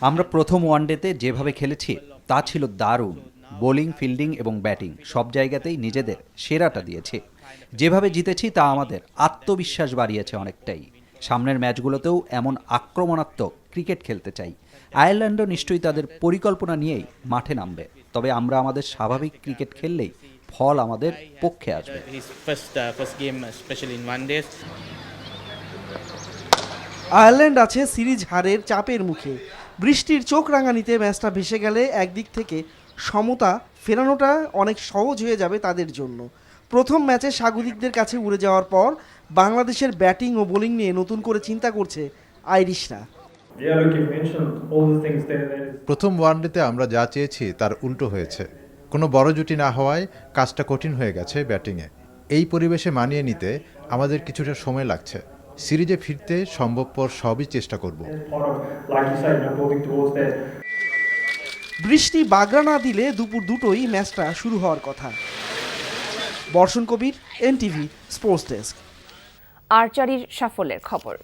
আমরা প্রথম ওয়ানডেতে যেভাবে খেলেছি তা ছিল দারুণ। বোলিং, ফিল্ডিং এবং ব্যাটিং সব জায়গাতেই নিজেদের সেরাটা দিয়েছি। যেভাবে জিতেছি তা আমাদের আত্মবিশ্বাস বাড়িয়েছে অনেকটাই। সামনের ম্যাচগুলোতেও এমন আক্রমণাত্মক ক্রিকেট খেলতে চাই। আয়ারল্যান্ডও নিশ্চয়ই তাদের পরিকল্পনা নিয়েই মাঠে নামবে। তবে আমরা আমাদের স্বাভাবিক ক্রিকেট খেললেই ফল আমাদের পক্ষে আসবে। আয়ারল্যান্ড আছে সিরিজ হারের চাপের মুখে। বৃষ্টির চোখ রাঙানিতে ম্যাচটা ভেসে গেলে একদিক থেকে সমতা ফেরানোটা অনেক সহজ হয়ে যাবে তাদের জন্য। প্রথম ম্যাচে স্বাগতিকদের কাছে উড়ে যাওয়ার পর বাংলাদেশের ব্যাটিং ও বোলিং নিয়ে নতুন করে চিন্তা করছে আইরিশরা। প্রথম ওয়ানডেতে আমরা যা চেয়েছি তার উল্টো হয়েছে। কোনো বড় জুটি না হওয়ায় কাজটা কঠিন হয়ে গেছে ব্যাটিংয়ে। এই পরিবেশে মানিয়ে নিতে আমাদের কিছুটা সময় লাগছে। সিরিজে ফিরতে সম্ভবপর সবই চেষ্টা করব। বৃষ্টি বাগড়া না দিলে দুপুর দুটোই ম্যাচটা শুরু হওয়ার কথা। বর্ষণ কবির, এনটিভি স্পোর্টস ডেস্ক। আর্চারির সাফল্যের খবর।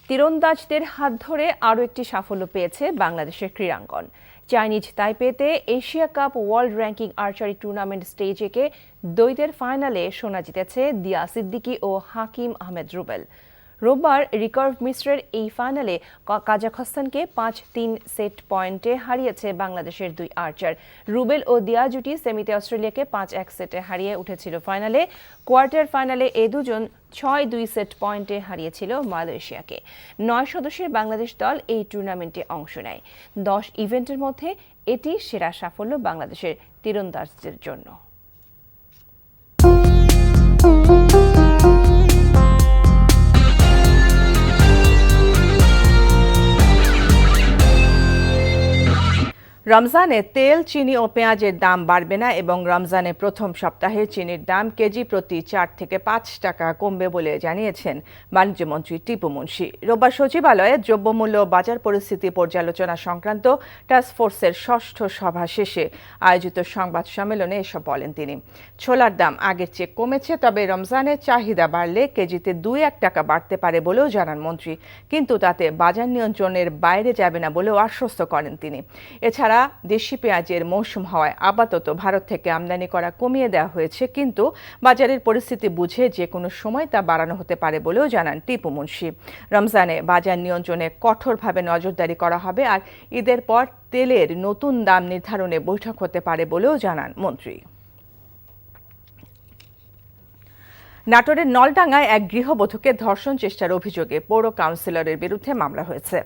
তীরন্দাজদের হাত ধরে আরও একটি সাফল্য পেয়েছে বাংলাদেশের ক্রীড়াঙ্গন। চাইনিজ তাইপেতে Asia cup world ranking archery tournament স্টেজেকে দ্বৈতের ফাইনালে সোনা জিতেছে দিয়া সিদ্দিকী ও হাকিম আহমেদ রুবেল। রোববার রিকার্ভ মিশ্রের এই ফাইনালে কাজাখস্তানকে 5-3 সেট পয়েন্টে হারিয়েছে বাংলাদেশের দুই আর্চার। রুবেল ও দিয়া জুটি সেমিতে অস্ট্রেলিয়াকে 5-1 সেটে হারিয়ে উঠেছিল ফাইনালে। কোয়ার্টার ফাইনালে এ দুজন 6-2 সেট পয়েন্টে হারিয়েছিল মালয়েশিয়াকে। 9 সদস্যের বাংলাদেশ দল এই টুর্নামেন্টে অংশ নেয়। 10 ইভেন্টের মধ্যে এটি সেরা সাফল্য বাংলাদেশের তীরন্দাজদের জন্য। রমজানে তেল, চিনি ও পেঁয়াজের দাম বাড়বে না এবং রমজানের প্রথম সপ্তাহে চিনির দাম কেজি প্রতি 4 থেকে 5 টাকা কমবে বলে জানিয়েছেন বাণিজ্যমন্ত্রী টিপু মুন্সি। রোববার সচিবালয়ে দ্রব্যমূল্য বাজার পরিস্থিতি পর্যালোচনা সংক্রান্ত টাস্কফোর্সের 6ষ্ঠ সভা শেষে আয়োজিত সংবাদ সম্মেলনে এসব বলেন তিনি। ছোলার দাম আগের চেয়ে কমেছে, তবে রমজানের চাহিদা বাড়লে কেজিতে 2-1 টাকা বাড়তে পারে বলেও জানান মন্ত্রী। কিন্তু তাতে বাজার নিয়ন্ত্রণের বাইরে যাবে না বলেও আশ্বস্ত করেন তিনি। এছাড়া দেশি পেঁয়াজের মৌসুম হওয়ায় আপাতত ভারত থেকে আমদানি করা কমিয়ে দেওয়া হয়েছে, কিন্তু বাজারের পরিস্থিতি বুঝে যে কোনো সময় তা বাড়ানো হতে পারে বলেও জানান টিপু মুন্সি। রমজানে বাজার নিয়ন্ত্রণে কঠোরভাবে নজরদারি করা হবে, আর ঈদের পর তেলের নতুন দাম নির্ধারণে বৈঠক হতে পারে বলেও জানান মন্ত্রী। নাটোরের নলডাঙ্গায় এক গৃহবধূকে ধর্ষণ চেষ্টার অভিযোগে পৌর কাউন্সিলরের বিরুদ্ধে মামলা হয়েছে।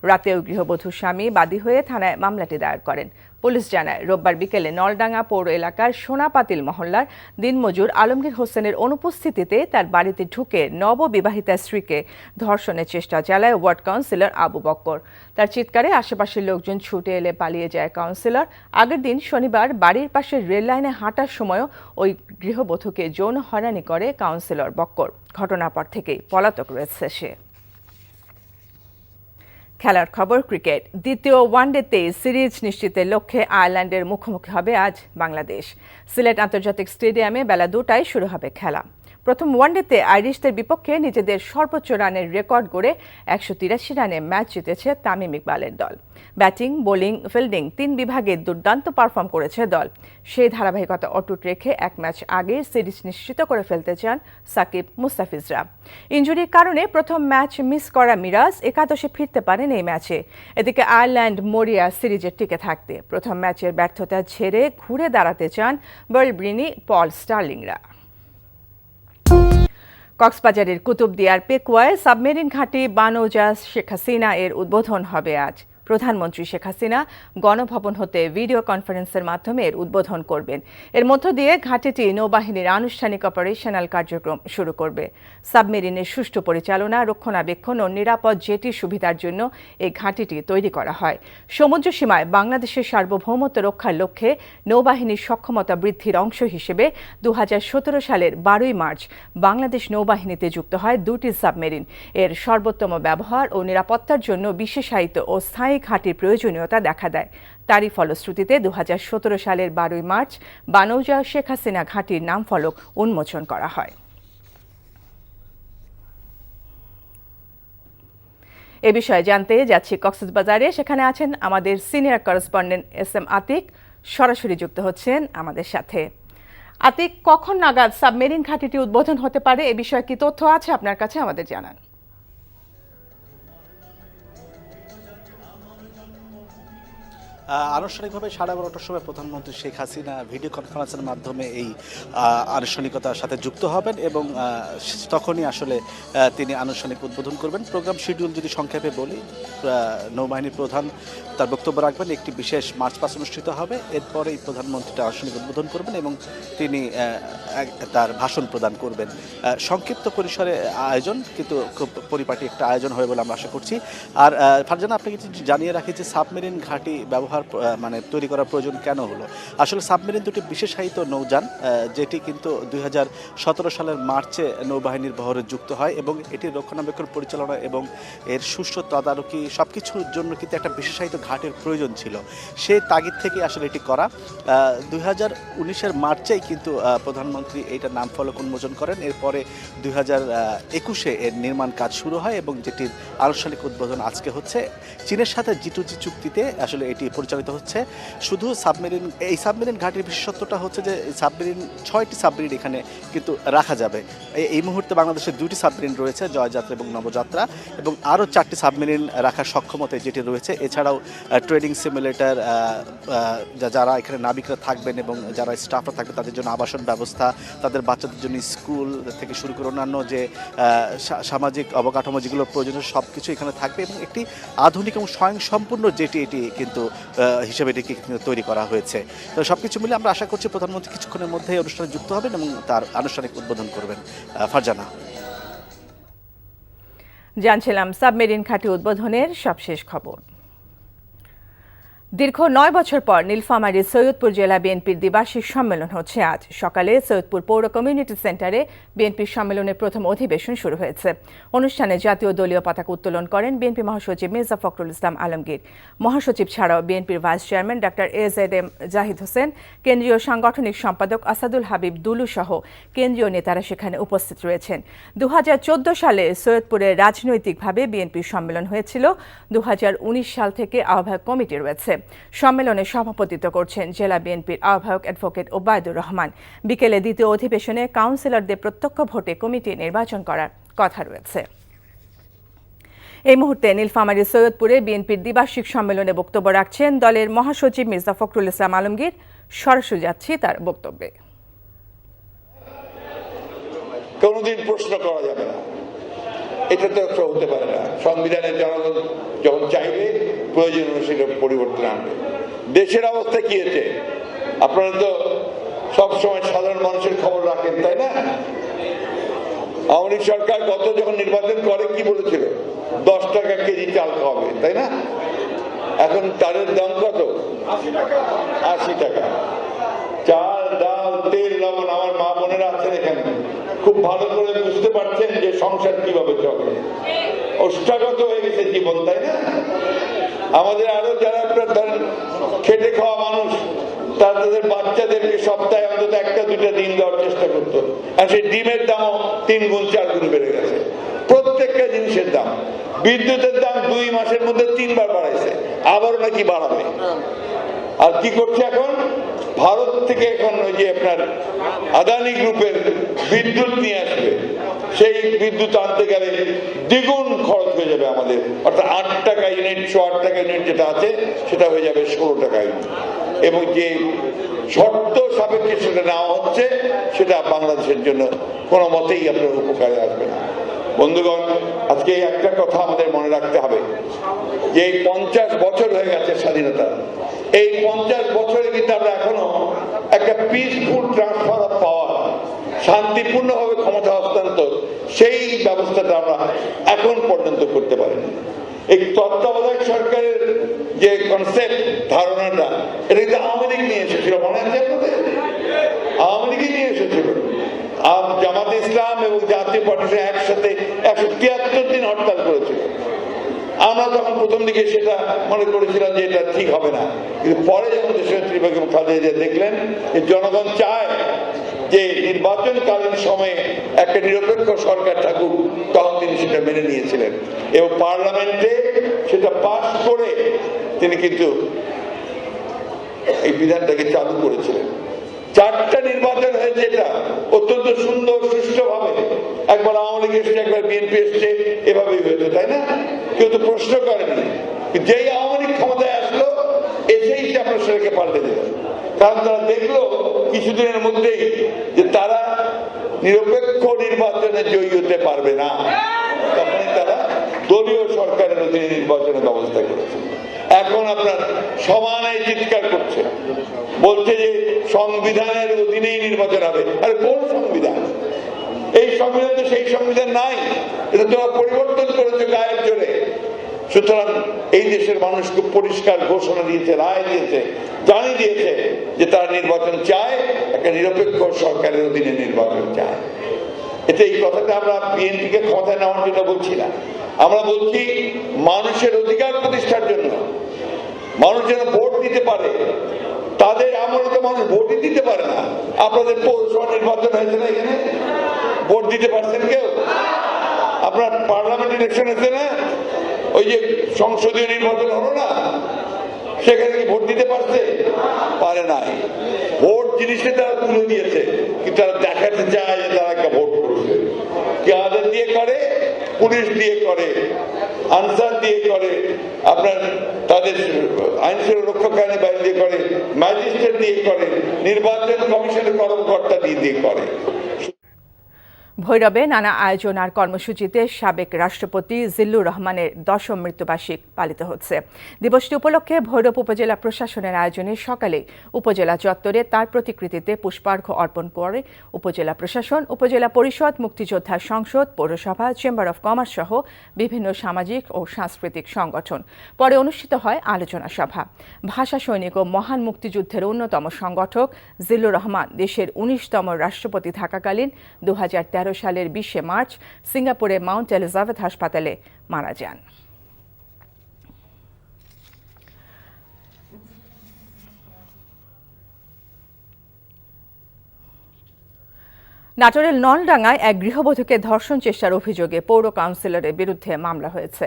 রাতেও গৃহবধূর স্বামী বাদী হয়ে থানায় মামলাটি দায়ের করেন। পুলিশ জানায়, রোববার বিকেলে নলডাঙ্গা পৌর এলাকার সোনাপাতিল মহল্লার দিনমজুর আলমগীর হোসেনের অনুপস্থিতিতে তার বাড়িতে ঢুকে নববিবাহিতা স্ত্রীকে ধর্ষণের চেষ্টা চালায় ওয়ার্ড কাউন্সিলর আবু বক্কর। তার চিৎকারে আশেপাশের লোকজন ছুটে এলে পালিয়ে যায় কাউন্সিলর। আগের দিন শনিবার বাড়ির পাশে রেল লাইনে হাঁটার সময়ও ওই গৃহবধূকে যৌন হয়রানি করে কাউন্সিলর বক্কর। ঘটনার পর থেকেই পলাতক রয়েছে সে। খেলার খবর, ক্রিকেট। দ্বিতীয় ওয়ানডেতে সিরিজ নিশ্চিতের লক্ষ্যে আয়ারল্যান্ডের মুখোমুখি হবে আজ বাংলাদেশ। সিলেট আন্তর্জাতিক স্টেডিয়ামে বেলা 2টায় শুরু হবে খেলা। প্রথম ওয়ানডেতে আইরিশদের বিপক্ষে নিজেদের সর্বোচ্চ রানের রেকর্ড গড়ে 183 রানে ম্যাচ জিতেছে তামিম ইকবালের দল। ব্যাটিং, বোলিং, ফিল্ডিং 3 বিভাগে দুর্দান্ত পারফর্ম করেছে দল। সেই ধারাবাহিকতা অটুট রেখে এক ম্যাচ আগে সিরিজ নিশ্চিত করে ফেলতে চান সাকিব মুস্তাফিজরা। ইনজুরির কারণে প্রথম ম্যাচ মিস করা মিরাজ একাদশে ফিরতে পারেন এই ম্যাচে। এদিকে আয়ারল্যান্ড মরিয়া সিরিজে টিকে থাকতে প্রথম ম্যাচের ব্যর্থতা ঝেড়ে ঘুরে দাঁড়াতে চান বার্লব্রিনি, পল স্টার্লিংরা। কক্সবাজারের কুতুবদিয়ার পেকুয়ায় সাবমেরিন ঘাঁটি বানৌজা শেখ হাসিনা এর উদ্বোধন হবে আজ। প্রধানমন্ত্রী শেখ হাসিনা গণভবন হতে ভিডিও কনফারেন্সের মাধ্যমে এর উদ্বোধন করবেন। এর মধ্য দিয়ে ঘাঁটিটি নৌবাহিনীর আনুষ্ঠানিক অপারেশনাল কার্যক্রম শুরু করবে। সাবমেরিনের সুষ্ঠু পরিচালনা, রক্ষণাবেক্ষণ ও নিরাপদ জেটি সুবিধার জন্য এই ঘাঁটিটি তৈরি করা হয়। সমুদ্র সীমায় বাংলাদেশের সার্বভৌমত্ব রক্ষার লক্ষ্যে নৌবাহিনীর সক্ষমতা বৃদ্ধির অংশ হিসেবে 2017 সালের 12 মার্চ বাংলাদেশ নৌবাহিনীতে যুক্ত হয় 2টি সাবমেরিন। এর সর্বোত্তম ব্যবহার ও নিরাপত্তার জন্য বিশেষায়িত ও স্থায়ী ঘাঁটির প্রয়োজনীয়তা দেখা দেয়। তারই ফলশ্রুতিতে 2017 সালের 12 মার্চ বানৌজা শেখ হাসিনা ঘাঁটির নাম ফলক উন্মোচন করা হয়। এ বিষয়ে জানতে যাচ্ছি কক্সবাজারে, সেখানে আছেন আমাদের সিনিয়র করেসপন্ডেন্ট SM আতিক, সরাসরি যুক্ত হচ্ছেন আমাদের সাথে। আতিক, কখন নাগাদ সাবমেরিন ঘাঁটিটি উদ্বোধন হতে পারে, এ বিষয়ে কি তথ্য আছে আপনার কাছে, আমাদের জানান। আনুষ্ঠানিকভাবে 11:30টার সময় প্রধানমন্ত্রী শেখ হাসিনা ভিডিও কনফারেন্সের মাধ্যমে এই আনুষ্ঠানিকতার সাথে যুক্ত হবেন এবং তখনই আসলে তিনি আনুষ্ঠানিক উদ্বোধন করবেন। প্রোগ্রাম শিডিউল যদি সংক্ষেপে বলি, নৌবাহিনীর প্রধান তার বক্তব্য রাখবেন, একটি বিশেষ মার্চ পাস্ট অনুষ্ঠিত হবে, এরপরেই প্রধানমন্ত্রীটা আনুষ্ঠানিক উদ্বোধন করবেন এবং তিনি তার ভাষণ প্রদান করবেন। সংক্ষিপ্ত পরিসরে আয়োজন, কিন্তু খুব পরিপাটি একটা আয়োজন হবে বলে আমরা আশা করছি। আর ফারজানা, আপনাকে জানিয়ে রাখি যে সাবমেরিন ঘাঁটি ব্যবহার তৈরি করার প্রয়োজন কেন হলো। আসলে সাবমেরিন দুটি বিশেষায়িত নৌযান, যেটি কিন্তু 2017 সালের মার্চে নৌবাহিনীর বহরে যুক্ত হয় এবং এটির রক্ষণাবেক্ষণ পরিচালনা এবং এর সুষ্ঠু তদারকি সবকিছুর জন্য কিন্তু একটা বিশেষায়িত ঘাটের প্রয়োজন ছিল। সেই তাগিদ থেকে আসলে এটি করা। 2019-এর মার্চেই কিন্তু প্রধানমন্ত্রী এইটার নাম ফলক উন্মোচন করেন। এরপরে 2021-এ এর নির্মাণ কাজ শুরু হয় এবং যেটির আনুষ্ঠানিক উদ্বোধন আজকে হচ্ছে। চীনের সাথে G2G চুক্তিতে আসলে এটি পরিচালিত হচ্ছে। শুধু সাবমেরিন, এই সাবমেরিন ঘাটির বিশেষত্বটা হচ্ছে যে সাবমেরিন 6টি সাবমেরিন এখানে কিন্তু রাখা যাবে। এই মুহূর্তে বাংলাদেশে 2টি সাবমেরিন রয়েছে, জয়যাত্রা এবং নবযাত্রা, এবং আরও 4টি সাবমেরিন রাখার সক্ষমতা যেটি রয়েছে। এছাড়াও ট্রেডিং সিমুলেটর, যারা এখানে নাবিকরা থাকবেন এবং যারা স্টাফরা থাকবে তাদের জন্য আবাসন ব্যবস্থা, তাদের বাচ্চাদের জন্য স্কুল থেকে শুরু করে অন্যান্য যে সামাজিক অবকাঠামো যেগুলো প্রয়োজনীয় সব কিছু এখানে থাকবে এবং একটি আধুনিক এবং স্বয়ংসম্পূর্ণ যেটি এটি কিন্তু হিসেবে এটিকে তৈরি করা হয়েছে। তো সব কিছু মিলে আমরা আশা করছি প্রধানমন্ত্রী কিছুক্ষণের মধ্যে অনুষ্ঠানে যুক্ত হবেন এবং তার আনুষ্ঠানিক উদ্বোধন করবেন। ফারজানা, জানছিলাম সাবমেরিন ঘাঁটি উদ্বোধনের সবশেষ খবর। দীর্ঘ 9 বছর পর নীলফামারীর সৈয়দপুর জেলা বিএনপির দ্বিবার্ষিক সম্মেলন হচ্ছে আজ। সকালে সৈয়দপুর পৌর কমিউনিটি সেন্টারে বিএনপির সম্মেলনের প্রথম অধিবেশন শুরু হয়েছে। অনুষ্ঠানে জাতীয় দলীয় পতাকা উত্তোলন করেন বিএনপি মহাসচিব মির্জা ফখরুল ইসলাম আলমগীর। মহাসচিব ছাড়াও বিএনপির vice chairman doctor AZM Zahid Hossain, কেন্দ্রীয় সাংগঠনিক সম্পাদক আসাদুল হাবিব দুলু সহ কেন্দ্রীয় নেতারা সেখানে উপস্থিত রয়েছেন। 2014 সালে সৈয়দপুরে রাজনৈতিকভাবে বিএনপির সম্মেলন হয়েছিল। 2019 সাল থেকে আহ্বায়ক কমিটি রয়েছে। সম্মেলনে সভাপতিত্ব করছেন জেলা বিএনপির আহ্বায়ক অ্যাডভোকেট ওবায়দুর রহমান। বিকেলে দ্বিতীয় অধিবেশনে কাউন্সিলরদের প্রত্যক্ষ ভোটে কমিটি নির্বাচন করার কথা রয়েছে। এই মুহূর্তে নীলফামারী সৈয়দপুরে বিএনপির দ্বিবার্ষিক সম্মেলনে বক্তব্য রাখছেন দলের মহাসচিব মির্জা ফখরুল ইসলাম আলমগীর। সরাসরি যাচ্ছি তার বক্তব্যে। কোনোদিন প্রশ্ন করা যাবে না, এটা তো একটা হতে পারে না। সংবিধানের জনগণ যখন চাইবে প্রয়োজন সেটা পরিবর্তন আনবে। দেশের অবস্থা কি হয়েছে আপনারা তো সবসময় সাধারণ মানুষের খবর রাখেন, তাই না? আওয়ামী লীগ সরকার গত যখন নির্বাচন করে কি বলেছিল? 10 টাকা কেজি চাল খাওয়াবে, তাই না? এখন চালের দাম কত? 80 টাকা। চাল, ডাল, তেল, লবণ, আমার মা বোনেরা আছেন এখানে, খুব ভালো করে বুঝতে পারছেন যে সংসার কিভাবে চলে। অষ্টাগত হয়ে গেছে জীবন, তাই না? আমাদের আরো যারা ধরেন খেটে খাওয়া মানুষ তাদের বাচ্চাদেরকে সপ্তাহে অন্তত 1-2 ডিম দেওয়ার চেষ্টা করতো, আর সেই ডিমের দামও 3 গুণ 4 গুণ বেড়ে গেছে। প্রত্যেকটা জিনিসের দাম, বিদ্যুতের দাম 2 মাসের মধ্যে 3 বার বাড়াইছে, আবারও নাকি বাড়াবে। আর কি করছে এখন? ভারত থেকে এখন ওই যে আপনার আদানি গ্রুপের বিদ্যুৎ নিয়ে আসবে, সেই বিদ্যুৎ আনতে গেলে দ্বিগুণ খরচ হয়ে যাবে আমাদের, অর্থাৎ 8 টাকা ইউনিট, 8 টাকা ইউনিট যেটা আছে সেটা হয়ে যাবে 16 টাকা ইউনিট। এবং যে শর্ত সাপেক্ষে সেটা নেওয়া হচ্ছে সেটা বাংলাদেশের জন্য কোনো মতেই আপনার উপকারে আসবে না। বন্ধুগণ, আজকে একটা কথা আমাদের মনে রাখতে হবে যে 50 বছর হয়ে গেছে স্বাধীনতা। এই 50 বছরে কিন্তু আমরা এখনো একটা পিসফুল ট্রান্সফার অফ পাওয়ার, শান্তিপূর্ণভাবে ক্ষমতা হস্তান্তর, সেই ব্যবস্থাটা আমরা এখন পর্যন্ত করতে পারিনি। এই তত্ত্বাবধায়ক সরকারের যে কনসেপ্ট, ধারণাটা, এটা কিন্তু আওয়ামী লীগ নিয়ে এসেছিল, মনে আছে আপনাদের? আওয়ামী লীগই নিয়ে এসেছিল। জামাতে ইসলাম এবং জাতীয় পার্টি একসাথে 173 দিন হরতাল করেছিল। আমরা তখন প্রথম দিকে সেটা মনে করেছিলাম যে এটা ঠিক হবে না, কিন্তু পরে যখন দেশনেত্রী বেগম খালেদা জিয়া দেখলেন যে জনগণ চায় যে নির্বাচনকালীন সময়ে একটা নিরপেক্ষ সরকার থাকুক, তখন তিনি সেটা মেনে নিয়েছিলেন এবং পার্লামেন্টে সেটা পাস করে তিনি কিন্তু এই বিধানটাকে চালু করেছিলেন। 4টা নির্বাচন হয়েছে, এটা অত্যন্ত সুন্দর সুষ্ঠুভাবে, একবার আওয়ামী লীগ এসছে, একবার বিএনপি এসছে, এভাবেই হয়েছে, তাই না? কেউ তো প্রশ্ন করেনি। যেই আওয়ামী লীগ ক্ষমতায় আসলো, এসেই সে আপনার সেটাকে পাল্টে দিল, কারণ তারা দেখলো কিছুদিনের মধ্যেই যে তারা নিরপেক্ষ নির্বাচনে জয়ী হতে পারবে না, তখনই তারা দলীয় সরকারের অধীনে নির্বাচনের ব্যবস্থা করেছে। এখন আপনার সমানে চিৎকার করছে, বলছে যে সংবিধানের অধীনেই নির্বাচন হবে। আরে কোন সংবিধান? এই সংবিধান তো সেই সংবিধান নাই, এটা তোমরা পরিবর্তন করেছে গায়ের জোরে। সুতরাং এই দেশের মানুষ খুব পরিষ্কার ঘোষণা দিয়েছে, রায় দিয়েছে, জানিয়ে দিয়েছে যে তারা নির্বাচন চায়, একটা নিরপেক্ষ সরকারের অধীনে নির্বাচন চায়। এতে এই কথাটা আমরা বিএনপিকে ক্ষমতায় নেওয়ার জন্য বলছি না, আমরা বলছি মানুষের অধিকার প্রতিষ্ঠার জন্য, মানুষ যেন ভোট দিতে পারে। তাদের আমলে তো মানুষ ভোটই দিতে পারে না। আপনাদের পৌরসভা নির্বাচন হয়েছে না, এখানে ভোট দিতে পারছেন কেউ? আপনার পার্লামেন্ট ইলেকশন হয়েছে না, ওই যে সংসদীয় নির্বাচন হলো না, সেখানে কি ভোট দিতে পারছে? পারে নাই। ভোট জিনিসটা তারা তুলে দিয়েছে, কিন্তু তারা দেখাতে চায় যে তারা একটা ভোট করছে। কাদের দিয়ে করে? পুলিশ দিয়ে করে, আনসার দিয়ে করে, আপনার তাদের আইন রক্ষাকারী বাহিনী দিয়ে করে, ম্যাজিস্ট্রেট দিয়ে করে, নির্বাচন কমিশনের কর্মকর্তা দিয়ে করে। ভৈরবে নানা আয়োজন আর কর্মসূচিতে সাবেক রাষ্ট্রপতি জিল্লুর রহমানের 10ম মৃত্যুবার্ষিকী পালিত হচ্ছে। দিবসটি উপলক্ষে ভৈরব উপজেলা প্রশাসনের আয়োজনে সকালে উপজেলা চত্বরে তার প্রতিকৃতিতে পুষ্পার্ঘ্য অর্পণ করে উপজেলা প্রশাসন, উপজেলা পরিষদ, মুক্তিযোদ্ধা সংসদ, পৌরসভা, চেম্বার অব কমার্স সহ বিভিন্ন সামাজিক ও সাংস্কৃতিক সংগঠন। পরে অনুষ্ঠিত হয় আলোচনা সভা। ভাষা সৈনিক ও মহান মুক্তিযুদ্ধের অন্যতম সংগঠক জিল্লুর রহমান দেশের 19তম রাষ্ট্রপতি থাকাকালীন 2013 সালের 20 মার্চ সিঙ্গাপুরে মাউন্ট এলিজাবেথ হাসপাতালে মারা যান। নাটোরের নলডাঙ্গায় এক গৃহবধূকে ধর্ষণ চেষ্টার অভিযোগে পৌর কাউন্সিলরের বিরুদ্ধে মামলা হয়েছে।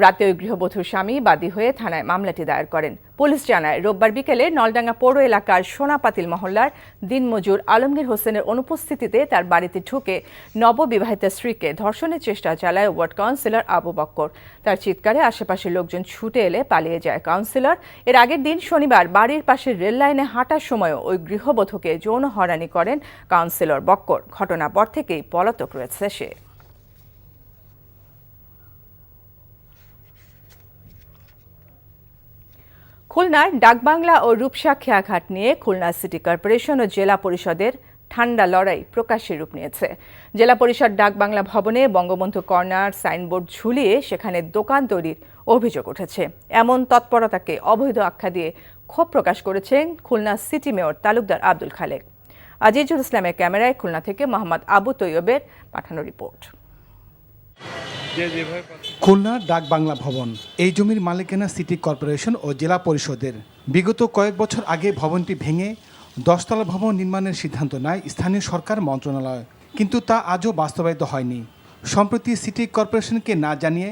রাতে ওই গৃহবধূর স্বামী বাদী হয়ে থানায় মামলাটি দায়ের করেন। পুলিশ জানায়, রোববার বিকেলে নলডাঙ্গা পৌর এলাকার সোনাপাতিল মহল্লার দিনমজুর আলমগীর হোসেনের অনুপস্থিতিতে তার বাড়িতে ঢুকে নববিবাহিতা স্ত্রীকে ধর্ষণের চেষ্টা চালায় ওয়ার্ড কাউন্সিলর আবু বক্কর। তার চিৎকারে আশেপাশের লোকজন ছুটে এলে পালিয়ে যায় কাউন্সিলর। এর আগের দিন শনিবার বাড়ির পাশের রেল লাইনে হাঁটার সময়ও ওই গৃহবধূকে যৌন হয়রানি করেন কাউন্সিলর বক্কর। ঘটনার পর থেকেই পলাতক রয়েছে সে। খুলনার ডাকবাংলা ও রূপসা খেয়াঘাট নিয়ে খুলনা সিটি কর্পোরেশন ও জেলা পরিষদের ঠান্ডা লড়াই প্রকাশ্যে রূপ নিয়েছে। জেলা পরিষদ ডাকবাংলা ভবনে বঙ্গবন্ধু কর্নার সাইনবোর্ড ঝুলিয়ে সেখানে দোকান তৈরির অভিযোগ উঠেছে। এমন তৎপরতাকে অবৈধ আখ্যা দিয়ে ক্ষোভ প্রকাশ করেছেন খুলনা সিটি মেয়র তালুকদার আব্দুল খালেক। আজিজুল ইসলামের ক্যামেরায় খুলনা থেকে মোহাম্মদ আবু তৈয়বের পাঠানো রিপোর্ট। খুলনার ডাক বাংলা ভবন এই জমির মালিকানা সিটি কর্পোরেশন ও জেলা পরিষদের। বিগত কয়েক বছর আগে ভবনটি ভেঙে 10তলা ভবন নির্মাণের সিদ্ধান্ত নেয় স্থানীয় সরকার মন্ত্রণালয়, কিন্তু তা আজও বাস্তবায়িত হয়নি। সম্প্রতি সিটি কর্পোরেশনকে না জানিয়ে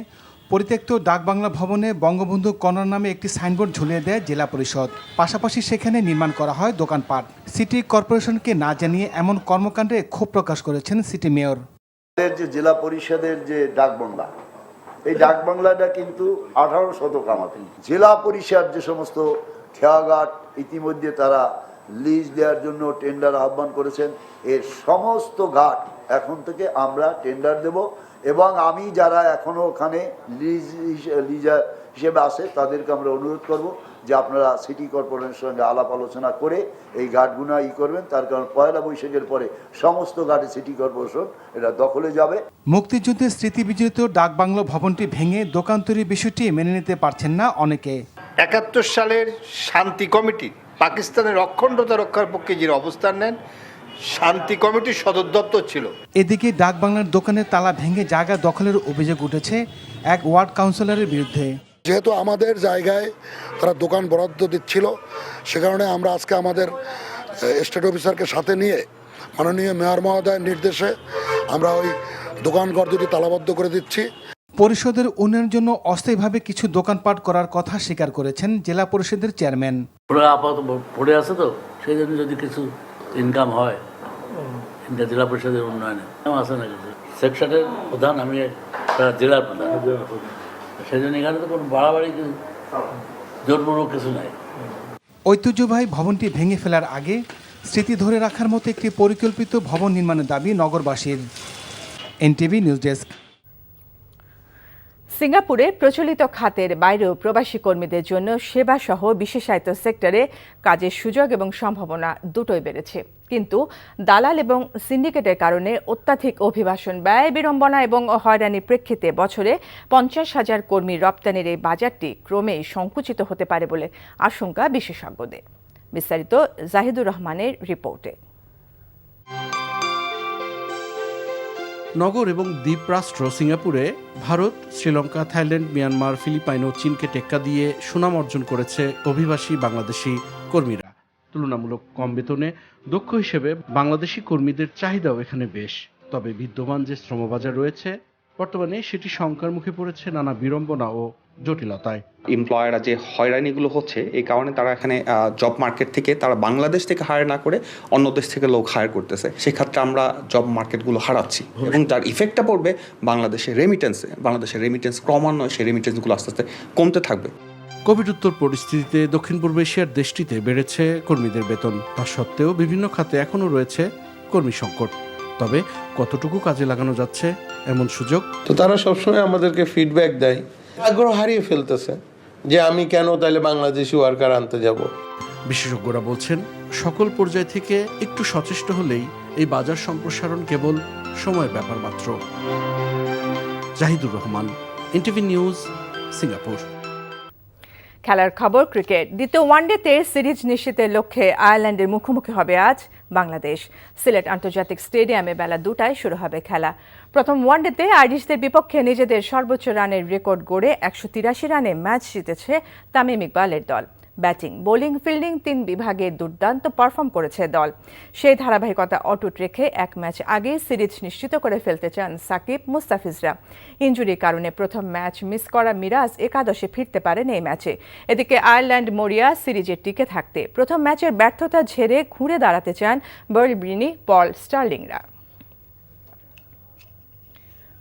পরিত্যক্ত ডাক বাংলা ভবনে বঙ্গবন্ধু কর্নার নামে একটি সাইনবোর্ড ঝুলিয়ে দেয় জেলা পরিষদ। পাশাপাশি সেখানে নির্মাণ করা হয় দোকানপাট। সিটি কর্পোরেশনকে না জানিয়ে এমন কর্মকাণ্ডে ক্ষোভ প্রকাশ করেছেন সিটি মেয়র। যে জেলা পরিষদের যে ডাক বাংলা, এই ডাক বাংলাটা কিন্তু 18 শতক আমাদের। জেলা পরিষদ যে সমস্ত খেয়াঘাট ইতিমধ্যে তারা লিজ দেওয়ার জন্য টেন্ডার আহ্বান করেছেন, এর সমস্ত ঘাট এখন থেকে আমরা টেন্ডার দেব এবং আমি যারা এখনো ওখানে লিজ হিসেবে আসে তাদেরকে আমরা অনুরোধ করব যে আপনারা সিটি কর্পোরেশনের সঙ্গে আলাপ আলোচনা করে এই ঘাটগুলো করবেন। তার কারণ 1লা বৈশাখের পরে সমস্ত ঘাটে সিটি কর্পোরেশন এটা দখলে যাবে। মুক্তিযুদ্ধের স্মৃতি বিজড়িত ডাক বাংলা ভবনটি ভেঙে দোকান তৈরির বিষয়টি মেনে নিতে পারছেন না অনেকে। 71 সালের শান্তি কমিটি পাকিস্তানের অখণ্ডতা রক্ষার পক্ষে যে অবস্থান নেন, শান্তি কমিটির সদর দপ্তর ছিল। এদিকে ডাক বাংলার দোকানের তালা ভেঙে জায়গা দখলের অভিযোগ উঠেছে এক ওয়ার্ড কাউন্সিলরের বিরুদ্ধে। যেহেতু আমাদের জায়গায় তারা দোকান বরাদ্দ দিচ্ছিল, সে কারণে আমরা আজকে আমাদের স্টেট অফিসারকে সাথে নিয়ে মাননীয় মেয়র মহোদয়ের নির্দেশে আমরা ওই দোকানঘর দুটি তালাবদ্ধ করে দিচ্ছি। পরিষদের উন্নয়নের জন্য অস্থায়ীভাবে কিছু দোকানপাট করার কথা স্বীকার করেছেন জেলা পরিষদের চেয়ারম্যান। আপাতত পড়ে আছে তো, সেই জন্য যদি কিছু ইনকাম হয় জেলা পরিষদের উন্নয়নে আছে না কিছু। সেকশনের প্রধান আমি জেলার প্রধান, সেই জন্য এখানে তো কোনো বাড়াবাড়ি জোরপূর্বক কিছু নাই। ঐতিহ্যবাহী ভবনটি ভেঙে ফেলার আগে স্মৃতি ধরে রাখার মতো একটি পরিকল্পিত ভবন নির্মাণের দাবি নগরবাসীর। NTV news desk. সিঙ্গাপুরে প্রচলিত খাতের বাইরেও প্রবাসী কর্মীদের জন্য সেবাসহ বিশেষায়িত সেক্টরে কাজের সুযোগ এবং সম্ভাবনা দুটোই বেড়েছে, কিন্তু দালাল এবং সিন্ডিকেটের কারণে অত্যাধিক অভিবাসন ব্যয়, বিড়ম্বনা এবং হয়রানির প্রেক্ষিতে বছরে 50,000 কর্মী রপ্তানির এই বাজারটি ক্রমেই সংকুচিত হতে পারে বলে আশঙ্কা বিশেষজ্ঞদের। বিস্তারিত জাহিদুর রহমানের রিপোর্টে। নগর এবং দ্বীপরাষ্ট্র সিঙ্গাপুরে Bharat, Sri Lanka, Thailand, Myanmar, Philippine ও চীনকে টেক্কা দিয়ে সুনাম অর্জন করেছে অভিবাসী বাংলাদেশি কর্মীরা। তুলনামূলক কম বেতনে দক্ষ হিসেবে বাংলাদেশি কর্মীদের চাহিদাও এখানে বেশ। তবে বিদ্যমান যে শ্রমবাজার রয়েছে বর্তমানে সেটি শঙ্কার মুখে পড়েছে নানা বিড়ম্বনা ও জটিলতায়। এমপ্লয়াররা যে হয়রানিগুলো হচ্ছে, এই কারণে তারা এখানে জব মার্কেট থেকে তারা বাংলাদেশ থেকে হায়ার না করে অন্য দেশ থেকে লোক হায়ার করতেছে। সেক্ষেত্রে আমরা জব মার্কেটগুলো হারাচ্ছি এবং যার ইফেক্টটা পড়বে বাংলাদেশের রেমিটেন্সে। বাংলাদেশের রেমিটেন্স ক্রমান্বয়ে সেই রেমিটেন্সগুলো আস্তে আস্তে কমতে থাকবে। কোভিড উত্তর পরিস্থিতিতে দক্ষিণ পূর্ব এশিয়ার দেশটিতে বেড়েছে কর্মীদের বেতন। তা সত্ত্বেও বিভিন্ন খাতে এখনও রয়েছে কর্মী সংকট। তবে কতটুকু কাজে লাগানো যাচ্ছে এমন সুযোগ? তো তারা সবসময় আমাদেরকে ফিডব্যাক দেয়, আগ্রহ হারিয়ে ফেলতেছে যে আমি কেন তাহলে বাংলাদেশি ওয়ার্কার আনতে যাব। বিশেষজ্ঞরা বলছেন সকল পর্যায় থেকে একটু সচেষ্ট হলেই এই বাজার সম্প্রসারণ কেবল সময়ের ব্যাপার মাত্র। Jahidur Rahman, NTV news, Singapore. খেলার খবর ক্রিকেট। দ্বিতীয় ওয়ানডেতে সিরিজ নিশ্চিতের লক্ষ্যে আয়ারল্যান্ডের মুখোমুখি হবে আজ বাংলাদেশ। সিলেট আন্তর্জাতিক স্টেডিয়ামে বেলা 2টায় শুরু হবে খেলা। প্রথম ওয়ানডেতে আইরিশদের বিপক্ষে নিজেদের সর্বোচ্চ রানের রেকর্ড গড়ে 183 রানে ম্যাচ জিতেছে তামিম ইকবালের দল। ব্যাটিং, বোলিং, ফিল্ডিং 3 বিভাগে দুর্দান্ত পারফর্ম করেছে দল। সেই ধারাবাহিকতা অটুট রেখে এক ম্যাচ আগে সিরিজ নিশ্চিত করে ফেলতে চান সাকিব, মুস্তাফিজরা। ইনজুরির কারণে প্রথম ম্যাচ মিস করা মিরাজ একাদশে ফিরতে পারেন এই ম্যাচে। এদিকে আয়ারল্যান্ড মরিয়া সিরিজে টিকে থাকতে প্রথম ম্যাচের ব্যর্থতা ঝেড়ে ঘুরে দাঁড়াতে চান বার্ল ব্রিনি, পল স্টার্লিংরা।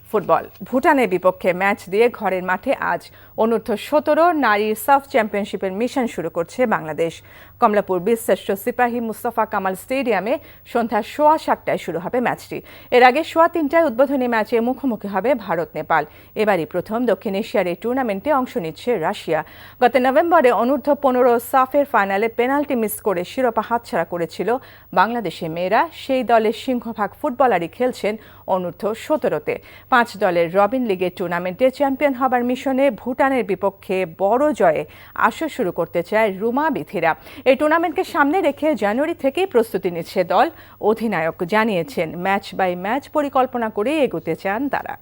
ফুটবল, ভুটানের বিপক্ষে ম্যাচ দিয়ে ঘরের মাঠে আজ অনূর্ধ্ব-17 নারীর সাফ চ্যাম্পিয়নশিপের মিশন শুরু করছে বাংলাদেশ। কমলাপুর বীরশ্রেষ্ঠ সিপাহী মুস্তাফা কামাল স্টেডিয়ামে সন্ধ্যা 7:15টায় শুরু হবে ম্যাচটি। এর আগে 3:15টায় উদ্বোধনী ম্যাচে মুখোমুখি হবে ভারত নেপাল। এবারই প্রথম দক্ষিণ এশিয়ার এই টুর্নামেন্টে অংশ নিচ্ছে রাশিয়া। গত নভেম্বরে অনূর্ধ্ব-15 সাফের ফাইনালে পেনাল্টি মিস করে শিরোপা হাতছাড়া করেছিল বাংলাদেশের মেয়েরা। সেই দলের সিংহভাগ ফুটবলারই খেলছেন অনূর্ধ্ব-17তে। 5 দলের রবিন লিগের টুর্নামেন্টে চ্যাম্পিয়ন হবার মিশনে ভুটানের বিপক্ষে বড় জয়ে আসর শুরু করতে চায় রুমা বিথিরা। এই টুর্নামেন্টকে সামনে রেখে জানুয়ারি থেকেই প্রস্তুতি নিচ্ছে দল। অধিনায়ক জানিয়েছেন ম্যাচ বাই ম্যাচ পরিকল্পনা করে এগোতে চান তারা।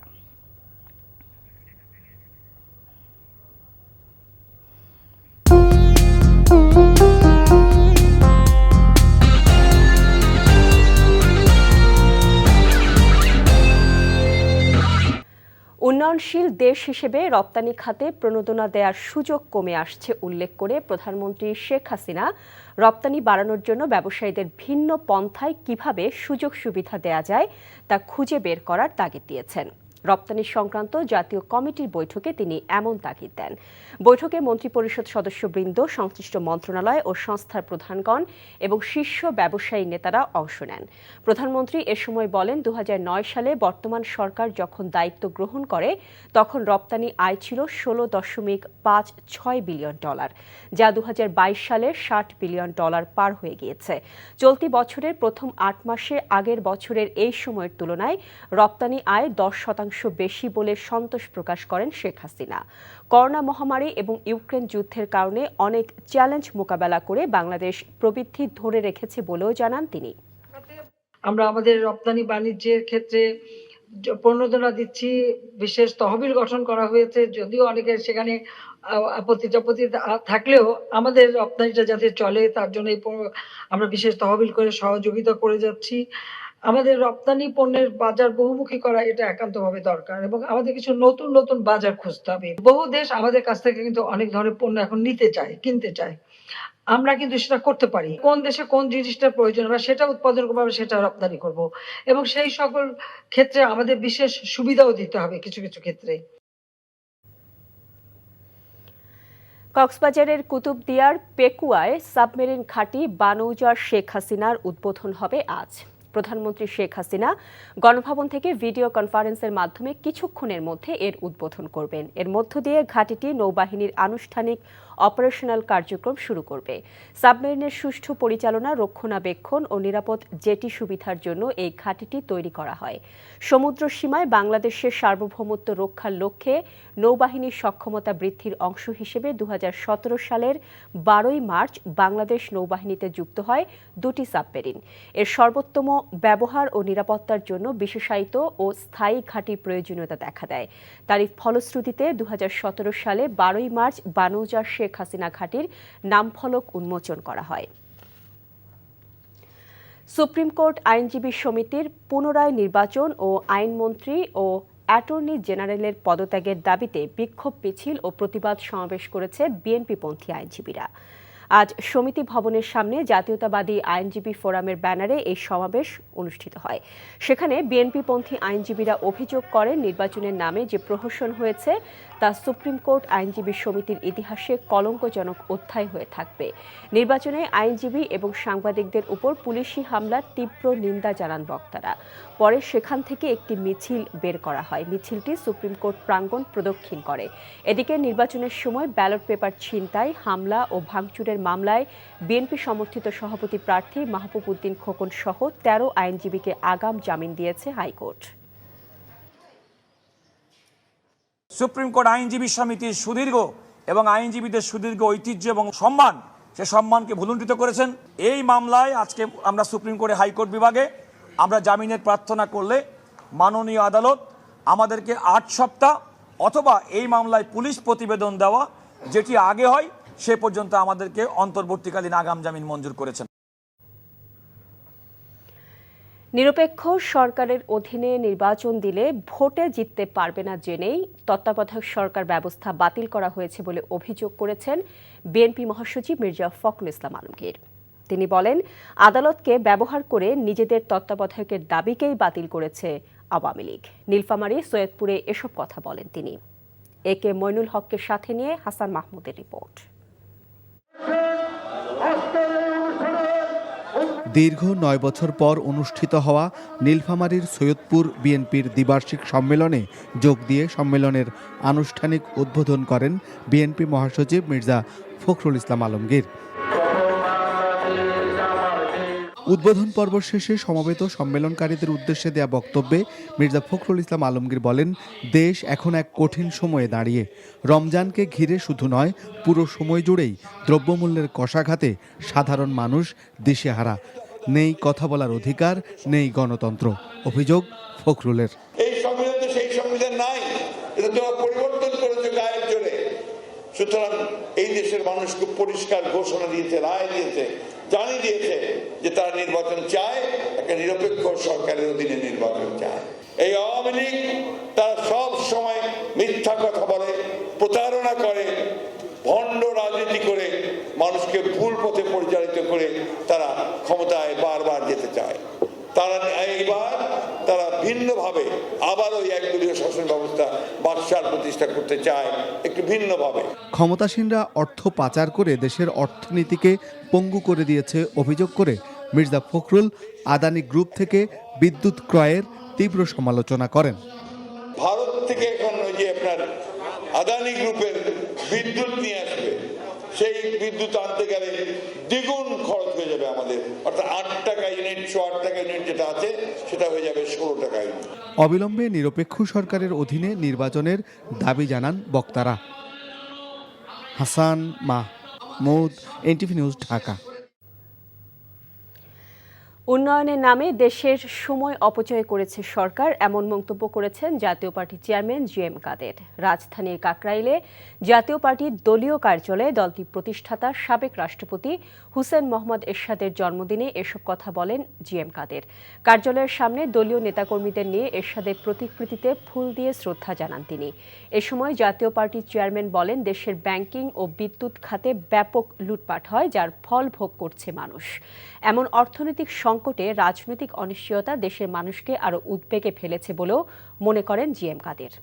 উন্নয়নশীল দেশ হিসেবে রপ্তানি খাতে প্রণোদনা দেওয়ার সুযোগ কমে আসছে উল্লেখ করে প্রধানমন্ত্রী শেখ হাসিনা রপ্তানি বাড়ানোর জন্য ব্যবসায়ীদের ভিন্ন পন্থায় কিভাবে সুযোগ সুবিধা দেয়া যায় তা খুঁজে বের করার তাগিদ দিয়েছেন। রপ্তানি সংক্রান্ত জাতীয় কমিটির বৈঠকে তিনি এমন তাগিদ দেন। বৈঠকে মন্ত্রিপরিষদ সদস্যবৃন্দ, সংশ্লিষ্ট মন্ত্রণালয় ও সংস্থার প্রধানগণ এবং শীর্ষ ব্যবসায়ী নেতারা অংশ নেন। প্রধানমন্ত্রী এ সময় বলেন, 2009 সালে বর্তমান সরকার যখন দায়িত্ব গ্রহণ করে তখন রপ্তানি আয় ছিল $16.56 বিলিয়ন, যা 2022 সালে $60 বিলিয়ন পার হয়ে গিয়েছে। চলতি বছরের প্রথম 8 মাসে আগের বছরের এই সময়ের তুলনায় রপ্তানি আয় 10% বেশি বলে সন্তোষ প্রকাশ করেন শেখ হাসিনা। করোনা মহামারী এবং ইউক্রেন যুদ্ধের কারণে অনেক চ্যালেঞ্জ মোকাবেলা করে বাংলাদেশ প্রবৃদ্ধি ধরে রেখেছে বলেও জানান তিনি। আমরা আমাদের রপ্তানি বাণিজ্যের ক্ষেত্রে প্রণোদনা দিচ্ছি, বিশেষ তহবিল গঠন করা হয়েছে, যদিও অনেকের সেখানে আপত্তি থাকলেও আমাদের রপ্তানিটা যাতে চলে তার জন্য আমরা বিশেষ তহবিল করে সহযোগিতা করে যাচ্ছি। আমাদের রপ্তানি পণ্যের বাজার বহুমুখী করা এটা একান্তভাবে দরকার এবং আমাদের কিছু নতুন নতুন বাজার খুঁজতে হবে। বহু দেশ আমাদের কাছ থেকে কিন্তু অনেক ধরনের পণ্য এখন নিতে চায়, কিনতে চায়। আমরা কিন্তু সেটা করতে পারি। কোন দেশে কোন জিনিসটা প্রয়োজন আমরা সেটা উৎপাদন করবো, আমরা সেটা রপ্তানি করব এবং সেই সকল ক্ষেত্রে আমাদের বিশেষ সুবিধাও দিতে হবে কিছু কিছু ক্ষেত্রে। কক্সবাজারের কুতুবদিয়ার পেকুয়ায় সাবমেরিন ঘাঁটি বানৌজার শেখ হাসিনার উদ্বোধন হবে আজ। প্রধানমন্ত্রী শেখ হাসিনা গণভবন থেকে ভিডিও কনফারেন্সের মাধ্যমে কিছুক্ষণের মধ্যে এর উদ্বোধন করবেন। এর মধ্য দিয়ে ঘাঁটিটি নৌবাহিনীর আনুষ্ঠানিক অপারেশনাল কার্যক্রম শুরু করবে। সাবমেরিনের সুষ্ঠু পরিচালনা, রক্ষণাবেক্ষণ ও নিরাপদ জেটি সুবিধার জন্য এই ঘাঁটিটি তৈরি করা হয়। সমুদ্র সীমায় বাংলাদেশের সার্বভৌমত্ব রক্ষার লক্ষ্যে নৌবাহিনীর সক্ষমতা বৃদ্ধির অংশ হিসেবে 2017 সালের 12 মার্চ বাংলাদেশ নৌবাহিনীতে যুক্ত হয় 2টি সাবমেরিন। এর সর্বোত্তম ব্যবহার ও নিরাপত্তার জন্য বিশেষায়িত ও স্থায়ী ঘাঁটির প্রয়োজনীয়তা দেখা দেয়। তারই ফলশ্রুতিতে 2017 সালে 12 মার্চ বানৌজার শেখ হাসিনা ঘাঁটির নামফলক উন্মোচন করা হয়। সুপ্রিম কোর্ট আইনজীবী সমিতির পুনরায় নির্বাচন ও আইনমন্ত্রী ও অ্যাটর্নি জেনারেলের পদত্যাগের দাবিতে বিক্ষোভ মিছিল ও প্রতিবাদ সমাবেশ করেছে বিএনপিপন্থী আইনজীবীরা। আজ সমিতি ভবনের সামনে জাতীয়তাবাদী আইনজীবী ফোরামের ব্যানারে এই সমাবেশ অনুষ্ঠিত হয়। সেখানে বিএনপিপন্থী আইনজীবীরা অভিযোগ করেন, নির্বাচনের নামে যে প্রহসন হয়েছে তা সুপ্রিম কোর্ট আইনজীবী সমিতির ইতিহাসে কলঙ্কজনক অধ্যায় হয়ে থাকবে। নির্বাচনে আইনজীবী এবং সাংবাদিকদের উপর পুলিশি হামলার তীব্র নিন্দা জানান বক্তারা। পরে সেখান থেকে একটি মিছিল বের করা হয়। মিছিলটি সুপ্রিম কোর্ট প্রাঙ্গণ প্রদক্ষিণ করে। এদিকে নির্বাচনের সময় ব্যালট পেপার ছিনতাই, হামলা ও ভাঙচুরের মামলায় বিএনপি সমর্থিত সভাপতি প্রার্থী মাহবুব উদ্দিন খোকন সহ 13 আইনজীবীকে আগাম জামিন দিয়েছে হাইকোর্ট। সুপ্রিম কোর্ট আইনজীবী সমিতির সুদীর্ঘ এবং আইনজীবীদের সুদীর্ঘ ঐতিহ্য এবং সম্মান, সে সম্মানকে ভুলুণ্ঠিত করেছেন। এই মামলায় আজকে আমরা সুপ্রিম কোর্টে হাইকোর্ট বিভাগে আমরা জামিনের প্রার্থনা করলে মাননীয় আদালত আমাদেরকে 8 সপ্তাহ অথবা এই মামলায় পুলিশ প্রতিবেদন দেওয়া যেটি আগে হয় সে পর্যন্ত আমাদেরকে অন্তর্বর্তীকালীন আগাম জামিন মঞ্জুর করেছেন। নিরপেক্ষ সরকারের অধীনে নির্বাচন দিলে ভোটে জিততে পারবে না জেনেই তত্ত্বাবধায়ক সরকার ব্যবস্থা বাতিল করা হয়েছে বলে অভিযোগ করেছেন বিএনপি মহাসচিব মির্জা ফখরুল ইসলাম আলমগীর। তিনি বলেন, আদালতকে ব্যবহার করে নিজেদের তত্ত্বাবধায়কের দাবিকেই বাতিল করেছে আওয়ামী লীগ। নীলফামারী, সৈয়দপুরে এসব কথা বলেন তিনি। একে মইনুল হককে সাথে নিয়ে হাসান মাহমুদের রিপোর্ট। দীর্ঘ 9 বছর পর অনুষ্ঠিত হওয়া নীলফামারীর সৈয়দপুর বিএনপির দ্বিবার্ষিক সম্মেলনে যোগ দিয়ে সম্মেলনের আনুষ্ঠানিক উদ্বোধন করেন বিএনপি মহাসচিব মির্জা ফখরুল ইসলাম আলমগীর। উদ্বোধন পর্ব শেষে সমবেত সম্মেলনকারীদের উদ্দেশ্যে দেয়া বক্তব্যে মির্জা ফখরুল ইসলাম আলমগীর বলেন, দেশ এখন এক কঠিন সময়ে দাঁড়িয়ে। রমজানকে ঘিরে শুধু নয়, পুরো সময় জুড়েই দ্রব্যমূল্যের কষাঘাতে সাধারণ মানুষ দিশেহারা। নেই কথা বলার অধিকার, নেই গণতন্ত্র। অভিযোগ ফখরুলের। এই সংবিধান তো সেই সংবিধান নাই, এটা তোমরা পরিবর্তন করেছো গায়ের জোরে। সুতরাং এই দেশের মানুষ খুব পরিষ্কার ঘোষণা দিয়েছে, রায় দিয়েছে, জানিয়ে দিয়েছে যে তারা নির্বাচন চায়, একটা নিরপেক্ষ সরকারের অধীনে নির্বাচন চায়। এই আওয়ামী লীগ তারা সব সময় মিথ্যা কথা বলে, প্রতারণা করে, ভণ্ড রাজনীতি করে, মানুষকে ভুল পথে পরিচালিত করে তারা ক্ষমতায় বারবার যেতে চায়। তারা এইবার তারা ভিন্নভাবে আবার ওই একদলীয় শাসন ব্যবস্থা বাদশার প্রতিষ্ঠা করতে চায়, একটু ভিন্নভাবে। ক্ষমতাসীনরা অর্থ পাচার করে দেশের অর্থনীতিকে পঙ্গু করে দিয়েছে অভিযোগ করে মির্জা ফখরুল আদানি গ্রুপ থেকে বিদ্যুৎ ক্রয়ের তীব্র সমালোচনা করেন। ভারত থেকে এখন ওই যে আপনার আদানি গ্রুপের বিদ্যুৎ নিয়ে আসবে, সেই বিদ্যুৎ আনতে গেলে দ্বিগুণ খরচ হয়ে যাবে আমাদের, অর্থাৎ 8 টাকা ইউনিট, 8 টাকা ইউনিট যেটা আছে সেটা হয়ে যাবে 16 টাকা ইউনিট। অবিলম্বে নিরপেক্ষ সরকারের অধীনে নির্বাচনের দাবি জানান বক্তারা। হাসান মাহমুদ, এনটিভি নিউজ, ঢাকা। উন্নয়নের নামে দেশের সময় অপচয় করেছে সরকার, এমন মন্তব্য করেছেন জাতীয় পার্টির চেয়ারম্যান জি.এম. কাদের। রাজধানীর কাকরাইলে জাতীয় পার্টির দলীয় কার্যালয়ে দলটির প্রতিষ্ঠাতা সাবেক রাষ্ট্রপতি হুসেন মোহাম্মদ এরশাদের জন্মদিনে এসব কথা বলেন জি.এম. কাদের। কার্যালয়ের সামনে দলীয় নেতাকর্মীদের নিয়ে এরশাদের প্রতিকৃতিতে ফুল দিয়ে শ্রদ্ধা জানান তিনি। এ সময় জাতীয় পার্টির চেয়ারম্যান বলেন, দেশের ব্যাংকিং ও বিদ্যুৎ খাতে ব্যাপক লুটপাট হয়, যার ফল ভোগ করছে মানুষ। এমন অর্থনৈতিক সংকটে রাজনৈতিক অনিশ্চয়তা দেশের মানুষকে আরো উদ্বেগে ফেলেছে বলেও মনে করেন জি.এম. কাদের।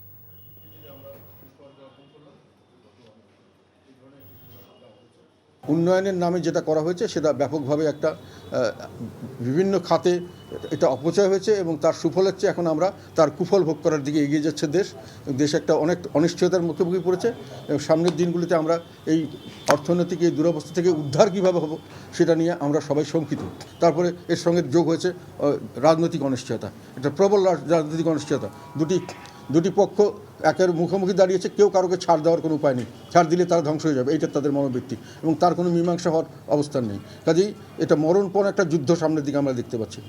উন্নয়নের নামে যেটা করা হয়েছে সেটা ব্যাপকভাবে একটা বিভিন্ন খাতে এটা অপচয় হয়েছে এবং তার সুফল হচ্ছে এখন আমরা তার কুফল ভোগ করার দিকে এগিয়ে যাচ্ছে দেশ একটা অনেক অনিশ্চয়তার মুখোমুখি পড়েছে এবং সামনের দিনগুলিতে আমরা এই অর্থনৈতিক এই দুরবস্থা থেকে উদ্ধার কীভাবে হবো সেটা নিয়ে আমরা সবাই শঙ্কিত। তারপরে এর সঙ্গে যোগ হয়েছে রাজনৈতিক অনিশ্চয়তা, এটা প্রবল রাজনৈতিক অনিশ্চয়তা। দুটি পক্ষ একের মুখোমুখি দাঁড়িয়েছে, কেউ কারোকে ছাড় দেওয়ার কোনো উপায় নেই, ছাড় দিলে তারা ধ্বংস হয়ে যাবে, এইটা তাদের মনোবৃত্তি এবং তার কোনো মীমাংসা হওয়ার অবস্থান নেই। কাজেই এটা মরণপণ একটা যুদ্ধ সামনের দিকে আমরা দেখতে পাচ্ছি।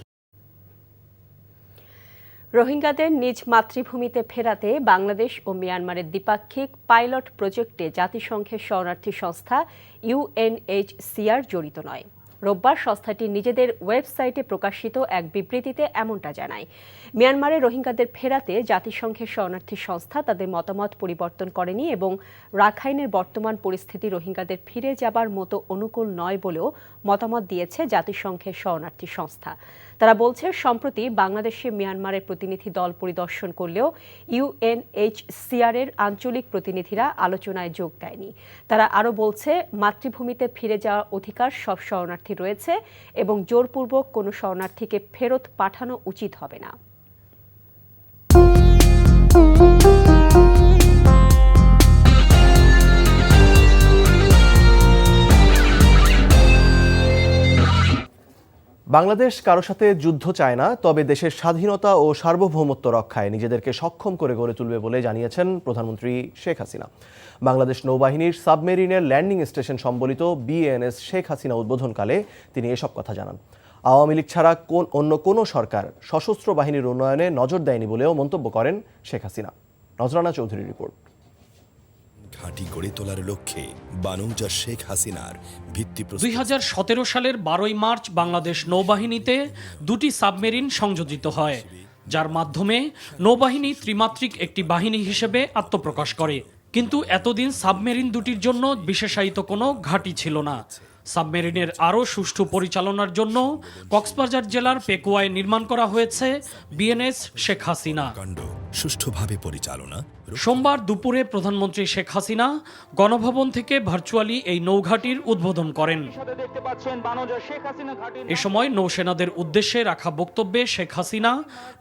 রোহিঙ্গাদের নিজ মাতৃভূমিতে ফেরাতে বাংলাদেশ ও মিয়ানমারের দ্বিপাক্ষিক পাইলট প্রজেক্টে জাতিসংঘের শরণার্থী সংস্থা ইউএনএইচসিআর জড়িত নয়। রোববার সংস্থাটি নিজেদের ওয়েবসাইটে প্রকাশিত এক বিবৃতিতে এমনটা জানায়। মিয়ানমারে রোহিঙ্গাদের ফেরাতে জাতিসংঘের শরণার্থী সংস্থা তাদের মতামত পরিবর্তন করেনি এবং রাখাইনের বর্তমান পরিস্থিতি রোহিঙ্গাদের ফিরে যাবার মতো অনুকূল নয় বলেও মতামত দিয়েছে জাতিসংঘের শরণার্থী সংস্থা। তারা বলছে, সম্প্রতি বাংলাদেশে মিয়ানমারের প্রতিনিধি দল পরিদর্শন করলেও ইউএনএইচসিআর এর আঞ্চলিক প্রতিনিধিরা আলোচনায় যোগ দেয়নি। তারা আরও বলছে, মাতৃভূমিতে ফিরে যাওয়ার অধিকার সব শরণার্থী রয়েছে এবং জোরপূর্বক কোনো শরণার্থীকে ফেরত পাঠানো উচিত হবে না। বাংলাদেশ কারো সাথে যুদ্ধ চায় না, তবে দেশের স্বাধীনতা ও সার্বভৌমত্ব রক্ষায় নিজেদেরকে সক্ষম করে গড়ে তুলবে বলে জানিয়েছেন প্রধানমন্ত্রী শেখ হাসিনা। বাংলাদেশ নৌবাহিনীর সাবমেরিনের ল্যান্ডিং স্টেশন সম্বলিত বিএনএস শেখ হাসিনা উদ্বোধনকালে তিনি এসব কথা জানান। আওয়ামী লীগ ছাড়া অন্য কোনো সরকার সশস্ত্র বাহিনীর উন্নয়নে নজর দেয়নি বলেও মন্তব্য করেন শেখ হাসিনা। নজরানা চৌধুরীর রিপোর্ট। ঘাঁটি গড়ে তোলার লক্ষ্যে বানৌজা শেখ হাসিনার ভিত্তি 2017 সালের 12ই মার্চ বাংলাদেশ নৌবাহিনীতে 2টি সাবমেরিন সংযোজিত হয়, যার মাধ্যমে নৌবাহিনী ত্রিমাত্রিক একটি বাহিনী হিসেবে আত্মপ্রকাশ করে। কিন্তু এতদিন সাবমেরিন দুটির জন্য বিশেষায়িত কোনো ঘাঁটি ছিল না। সাবমেরিনের আরও সুষ্ঠু পরিচালনার জন্য কক্সবাজার জেলার পেকুয়ায় নির্মাণ করা হয়েছে বিএনএস শেখ হাসিনা। সুষ্ঠুভাবে পরিচালনা। সোমবার দুপুরে প্রধানমন্ত্রী শেখ হাসিনা গণভবন থেকে ভার্চুয়ালি এই নৌঘাটির উদ্বোধন করেন। এ সময় নৌসেনাদের উদ্দেশ্যে রাখা বক্তব্যে শেখ হাসিনা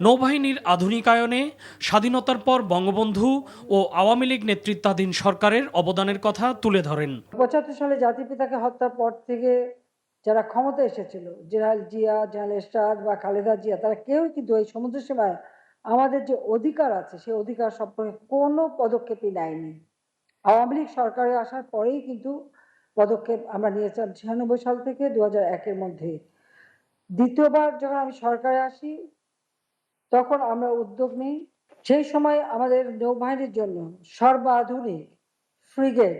নৌবাহিনীর আধুনিকায়নে স্বাধীনতার পর বঙ্গবন্ধু ও আওয়ামী লীগ নেতৃত্বাধীন সরকারের অবদানের কথা তুলে ধরেন। 75 সালে জাতির পিতাকে হত্যার পর থেকে যারা ক্ষমতা এসেছিল, জেনারেল জিয়া, জেনারেল এরশাদ বা খালেদা জিয়া, তারা কেউ কিন্তু এই সমুদ্র সীমায় আমাদের যে অধিকার আছে সেই অধিকার সম্পর্কে কোনো পদক্ষেপই নেয়নি। আওয়ামী লীগ সরকারে আসার পরেই কিন্তু পদক্ষেপ আমরা নিয়েছিলাম 96 সাল থেকে 2001-এর মধ্যে। দ্বিতীয়বার যখন আমি সরকারে আসি তখন আমরা উদ্যোগ নিই। সেই সময় আমাদের নৌবাহিনীর জন্য সর্বাধুনিক ফ্রিগেট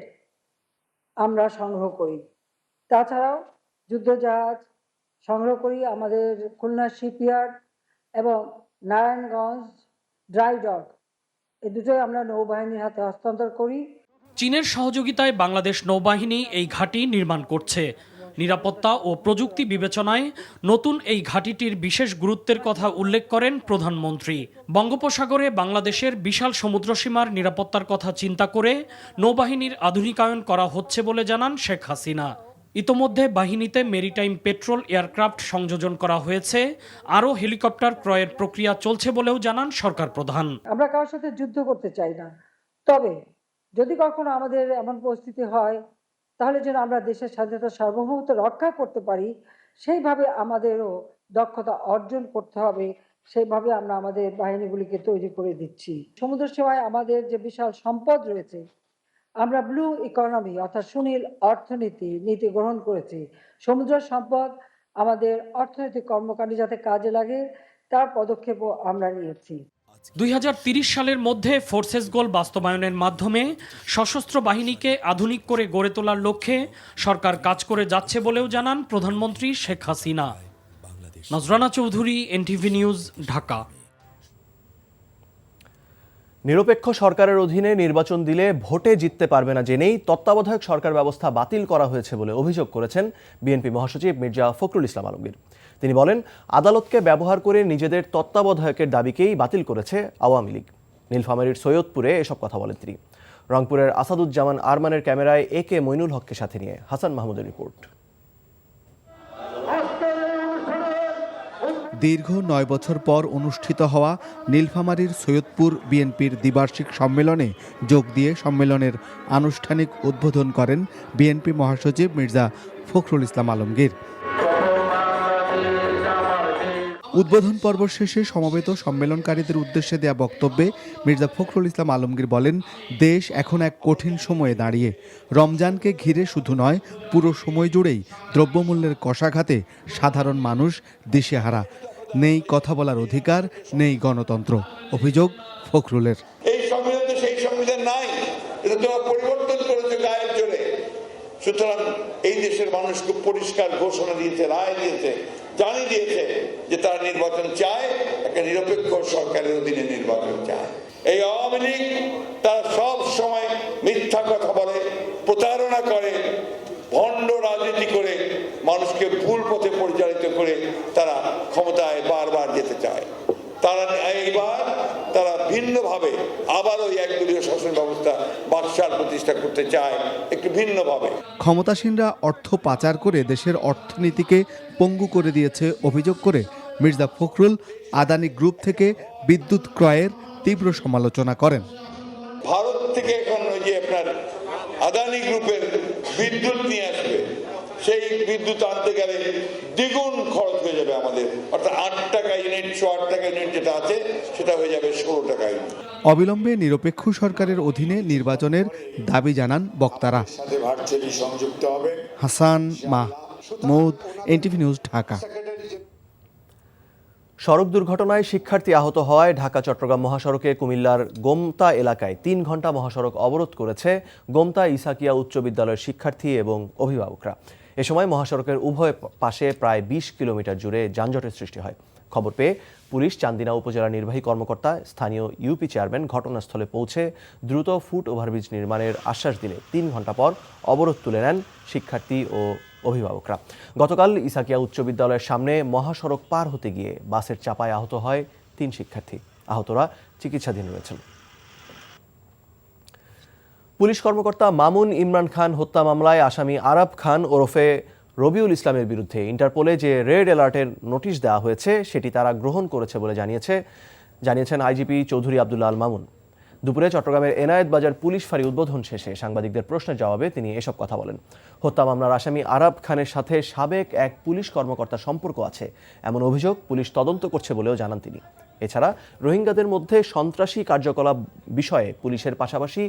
আমরা সংগ্রহ করি। তাছাড়াও যুদ্ধজাহাজ সংগ্রহ করি আমাদের খুলনা শিপইয়ার্ড এবং নারায়ণগঞ্জ ড্রাই ডক, এই দুটোই আমরা নৌবাহিনীর হাতে হস্তান্তর করি। চীনের সহযোগিতায় বাংলাদেশ নৌবাহিনী এই ঘাঁটি নির্মাণ করছে। নিরাপত্তা ও প্রযুক্তি বিবেচনায় নতুন এই ঘাঁটিটির বিশেষ গুরুত্বের কথা উল্লেখ করেন প্রধানমন্ত্রী। বঙ্গোপসাগরে বাংলাদেশের বিশাল সমুদ্রসীমার নিরাপত্তার কথা চিন্তা করে নৌবাহিনীর আধুনিকায়ন করা হচ্ছে বলে জানান শেখ হাসিনা। ইতোমধ্যে বাহিনীতে মেরিটাইম পেট্রোল এয়ারক্রাফট সংযোজন করা হয়েছে, আরও হেলিকপ্টার ক্রয়ের প্রক্রিয়া চলছে বলেও জানান সরকার প্রধান। আমরা কারোর সাথে যুদ্ধ করতে চাই না, তবে যদি কখনো আমাদের এমন পরিস্থিতি হয় তাহলে যেন আমরা দেশের স্বাধীনতা সার্বভৌমত্ব রক্ষা করতে পারি, সেইভাবে আমাদেরও দক্ষতা অর্জন করতে হবে। সেইভাবে আমরা আমাদের বাহিনীগুলিকে তৈরি করে দিচ্ছি। সমুদ্র সীমায় আমাদের যে বিশাল সম্পদ রয়েছে, আমরা ব্লু ইকোনমি অর্থাৎ সুনীল অর্থনীতি নীতি গ্রহণ করেছি। সমুদ্র সম্পদ আমাদের অর্থনৈতিক কর্মকাণ্ডে যাতে কাজে লাগে তার পদক্ষেপও আমরা নিয়েছি। 2030 সালের মধ্যে ফোর্সেস গোল বাস্তবায়নের মাধ্যমে সশস্ত্র বাহিনীকে আধুনিক করে গড়ে তোলার লক্ষ্যে সরকার কাজ করে যাচ্ছে বলেও জানান প্রধানমন্ত্রী শেখ হাসিনা। নজরানা চৌধুরী, এনটিভি নিউজ, ঢাকা। নিরপেক্ষ সরকারের অধীনে নির্বাচন দিলে ভোটে জিততে পারবে না জেনেই তত্ত্বাবধায়ক সরকার ব্যবস্থা বাতিল করা হয়েছে বলে অভিযোগ করেছেন বিএনপি মহাসচিব মির্জা ফখরুল ইসলাম আলমগীর। তিনি বলেন, আদালতকে ব্যবহার করে নিজেদের তত্ত্বাবধায়কের দাবিকেই বাতিল করেছে আওয়ামী লীগ। নীলফামারীর সৈয়দপুরে এসব কথা বলেন তিনি। রংপুরের আসাদুজ্জামান আরমানের ক্যামেরায় একে মইনুল হককে সাথে নিয়ে হাসান মাহমুদের রিপোর্ট। দীর্ঘ 9 বছর পর অনুষ্ঠিত হওয়া নীলফামারীর সৈয়দপুর বিএনপির দ্বিবার্ষিক সম্মেলনে যোগ দিয়ে সম্মেলনের আনুষ্ঠানিক উদ্বোধন করেন বিএনপি মহাসচিব মির্জা ফখরুল ইসলাম আলমগীর। উদ্বোধন পর্ব শেষে সমবেত সম্মেলনকারীদের উদ্দেশ্যে দেয়া বক্তব্যে মির্জা ফখরুল ইসলাম আলমগীর বলেন, দেশ এখন এক কঠিন সময়ে দাঁড়িয়ে। রমজানকে ঘিরে শুধু নয়, পুরো সময় জুড়েই দ্রব্যমূল্যের কষাঘাতে সাধারণ মানুষ দিশেহারা। নেই কথা বলার অধিকার, নেই গণতন্ত্র। অভিযোগ ফখরুলের। এই সংবিধান তো সেই সংবিধান নাই, এটা তোমরা পরিবর্তন করেছে গায়ের জোরে। সুতরাং এই দেশের মানুষ খুব পরিষ্কার ঘোষণা দিয়েছে, রায় দিয়েছে, জানিয়ে দিয়েছে যে তারা নির্বাচন চায়, একটা নিরপেক্ষ সরকারের অধীনে নির্বাচন চায়। এই আওয়ামী লীগ তারা সব সময় মিথ্যা কথা বলে, প্রতারণা করে, ভণ্ড রাজনীতি করে, মানুষকে ভুল পথে পরিচালিত করে তারা ক্ষমতায় বারবার যেতে চায়। তারা এইবার তারা ভিন্নভাবে আবার ওই একদলীয় শাসন ব্যবস্থা বাদশার প্রতিষ্ঠা করতে চায়, একটু ভিন্নভাবে। ক্ষমতাসীনরা অর্থ পাচার করে দেশের অর্থনীতিকে পঙ্গু করে দিয়েছে অভিযোগ করে মির্জা ফখরুল আদানি গ্রুপ থেকে বিদ্যুৎ ক্রয়ের তীব্র সমালোচনা করেন। ভারত থেকে এখন ওই যে আপনার আদানি গ্রুপের বিদ্যুৎ নিয়ে আসবে, সেই বিদ্যুৎ আনতে গেলে দ্বিগুণ খরচ হয়ে যাবে আমাদের, অর্থাৎ 8 টাকা ইউনিট, 8 টাকা ইউনিট যেটা আছে সেটা হয়ে যাবে 16 টাকা ইউনিট। অবিলম্বে নিরপেক্ষ সরকারের অধীনে নির্বাচনের দাবি জানান বক্তারা। হাসান মাহমুদ, এনটিভি নিউজ, ঢাকা। সড়ক দুর্ঘটনায় শিক্ষার্থী আহত হওয়ায় ঢাকা চট্টগ্রাম মহাসড়কে কুমিল্লার গোমতা এলাকায় 3 ঘন্টা মহাসড়ক অবরোধ করেছে গোমতা ইসাকিয়া উচ্চ বিদ্যালয়ের শিক্ষার্থী এবং অভিভাবকরা। এ সময় মহাসড়কের উভয় পাশে প্রায় 20 কিলোমিটার জুড়ে যানজটের সৃষ্টি হয়। খবর পেয়ে পুলিশ, চান্দিনা উপজেলা নির্বাহী কর্মকর্তা, স্থানীয় ইউপি চেয়ারম্যান ঘটনাস্থলে পৌঁছে দ্রুত ফুট ওভারব্রিজ নির্মাণের আশ্বাস দিলে 3 ঘন্টা পর অবরোধ তুলে নেন শিক্ষার্থী ও অভিভাবকরা। গতকাল ইসাকিয়া উচ্চ বিদ্যালয়ের সামনে মহাসড়ক পার হতে গিয়ে বাসের চাপায় আহত হয় 3 শিক্ষার্থী। আহতরা চিকিৎসাধীন রয়েছেন। পুলিশ কর্মকর্তা মামুন ইমরান খান হত্যা মামলায় আসামি আরাব খান ওরফে রবিউল ইসলামের বিরুদ্ধে ইন্টারপোলে যে রেড অ্যালার্টের নোটিশ দেওয়া হয়েছে সেটি তারা গ্রহণ করেছে বলে জানিয়েছেন আইজিপি চৌধুরী আব্দুল্লাহ আল মামুন। দুপুরে চট্টগ্রামের এনায়েত বাজার পুলিশ ফাঁড়ি উদ্বোধন শেষে সাংবাদিকদের প্রশ্নের জবাবে তিনি এসব কথা বলেন। হত্যা মামলার আসামি আরাব খানের সাথে সাবেক এক পুলিশ কর্মকর্তার সম্পর্ক আছে এমন অভিযোগ পুলিশ তদন্ত করছে বলেও জানান তিনি। এছাড়া রোহিঙ্গাদের মধ্যে সন্ত্রাসী কার্যকলাপ বিষয়ে পুলিশের পাশাপাশি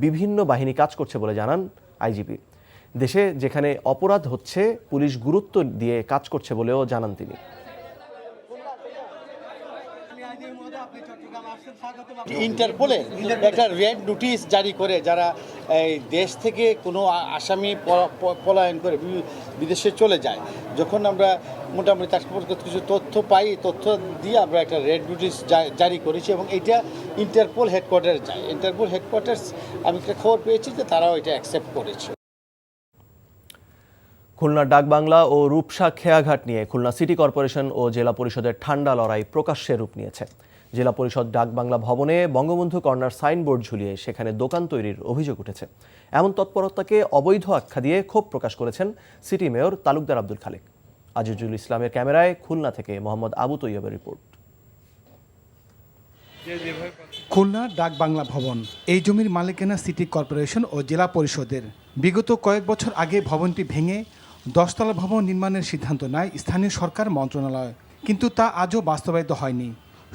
বিভিন্ন বাহিনী কাজ করছে বলে জানান আইজিপি। দেশে যেখানে অপরাধ হচ্ছে পুলিশ গুরুত্ব দিয়ে কাজ করছে বলেও জানান তিনি। ইন্টারপোলে একটা রেড নোটিশ জারি করে যারা এই দেশ থেকে কোনো আসামি পলায়ন করে বিদেশে চলে যায়, যখন আমরা মোটামুটি তার সম্পর্কে কিছু তথ্য পাই, তথ্য দিয়ে আমরা একটা রেড নোটিশ জারি করেছি এবং এটা ইন্টারপোল হেডকোয়ার্টার যায়। ইন্টারপোল হেডকোয়ার্টার্স আমি একটা খবর পেয়েছি যে তারাও এটা অ্যাকসেপ্ট করেছে। খুলনার ডাকবাংলা ও রূপসা খেয়াঘাট নিয়ে খুলনা সিটি কর্পোরেশন ও জেলা পরিষদের ঠান্ডা লড়াই প্রকাশ্যে রূপ নিয়েছে। জেলা পরিষদ ডাকবাংলা ভবনে বঙ্গবন্ধু কর্নার সাইনবোর্ড ঝুলিয়ে সেখানে দোকান তৈরির অভিযোগ উঠেছে। এমন তৎপরতাকে অবৈধ আখ্যা দিয়ে ক্ষোভ প্রকাশ করেছেন সিটি মেয়র তালুকদার আব্দুল খালেক। আজিজুল ইসলামের ক্যামেরায় খুলনা থেকে মোহাম্মদ আবু তৈয়বের রিপোর্ট। খুলনা ডাকবাংলা ভবন এই জমির মালিকানা সিটি কর্পোরেশন ও জেলা পরিষদের। বিগত কয়েক বছর আগে ভবনটি ভেঙে 10তলা ভবন নির্মাণের সিদ্ধান্ত নেয় স্থানীয় সরকার মন্ত্রণালয়, কিন্তু তা আজও বাস্তবায়িত হয়নি।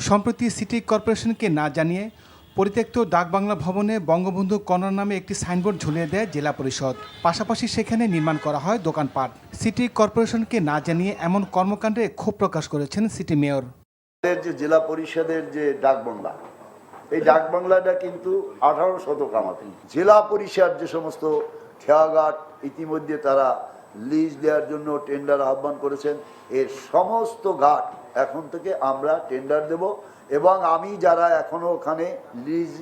সম্প্রতি সিটি কর্পোরেশনকে না জানিয়ে পরিত্যক্ত ডাকবাংলা ভবনে বঙ্গবন্ধু কর্নার নামে একটি সাইনবোর্ড ঝুলিয়ে দেয় জেলা পরিষদ। পাশাপাশি সেখানে নির্মাণ করা হয় দোকানপাট। সিটি কর্পোরেশনকে না জানিয়ে এমন কর্মকাণ্ডে ক্ষোভ প্রকাশ করেছেন সিটি মেয়র। যে জেলা পরিষদের যে ডাকবাংলা, এই ডাকবাংলাটা কিন্তু 18 শতক আমাদের। জেলা পরিষদ যে সমস্ত খেয়াঘাট ইতিমধ্যে তারা লিজ দেওয়ার জন্য টেন্ডার আহ্বান করেছেন, এর সমস্ত ঘাট এখন থেকে আমরা টেন্ডার দেব এবং আমি যারা এখনো ওখানে লিজ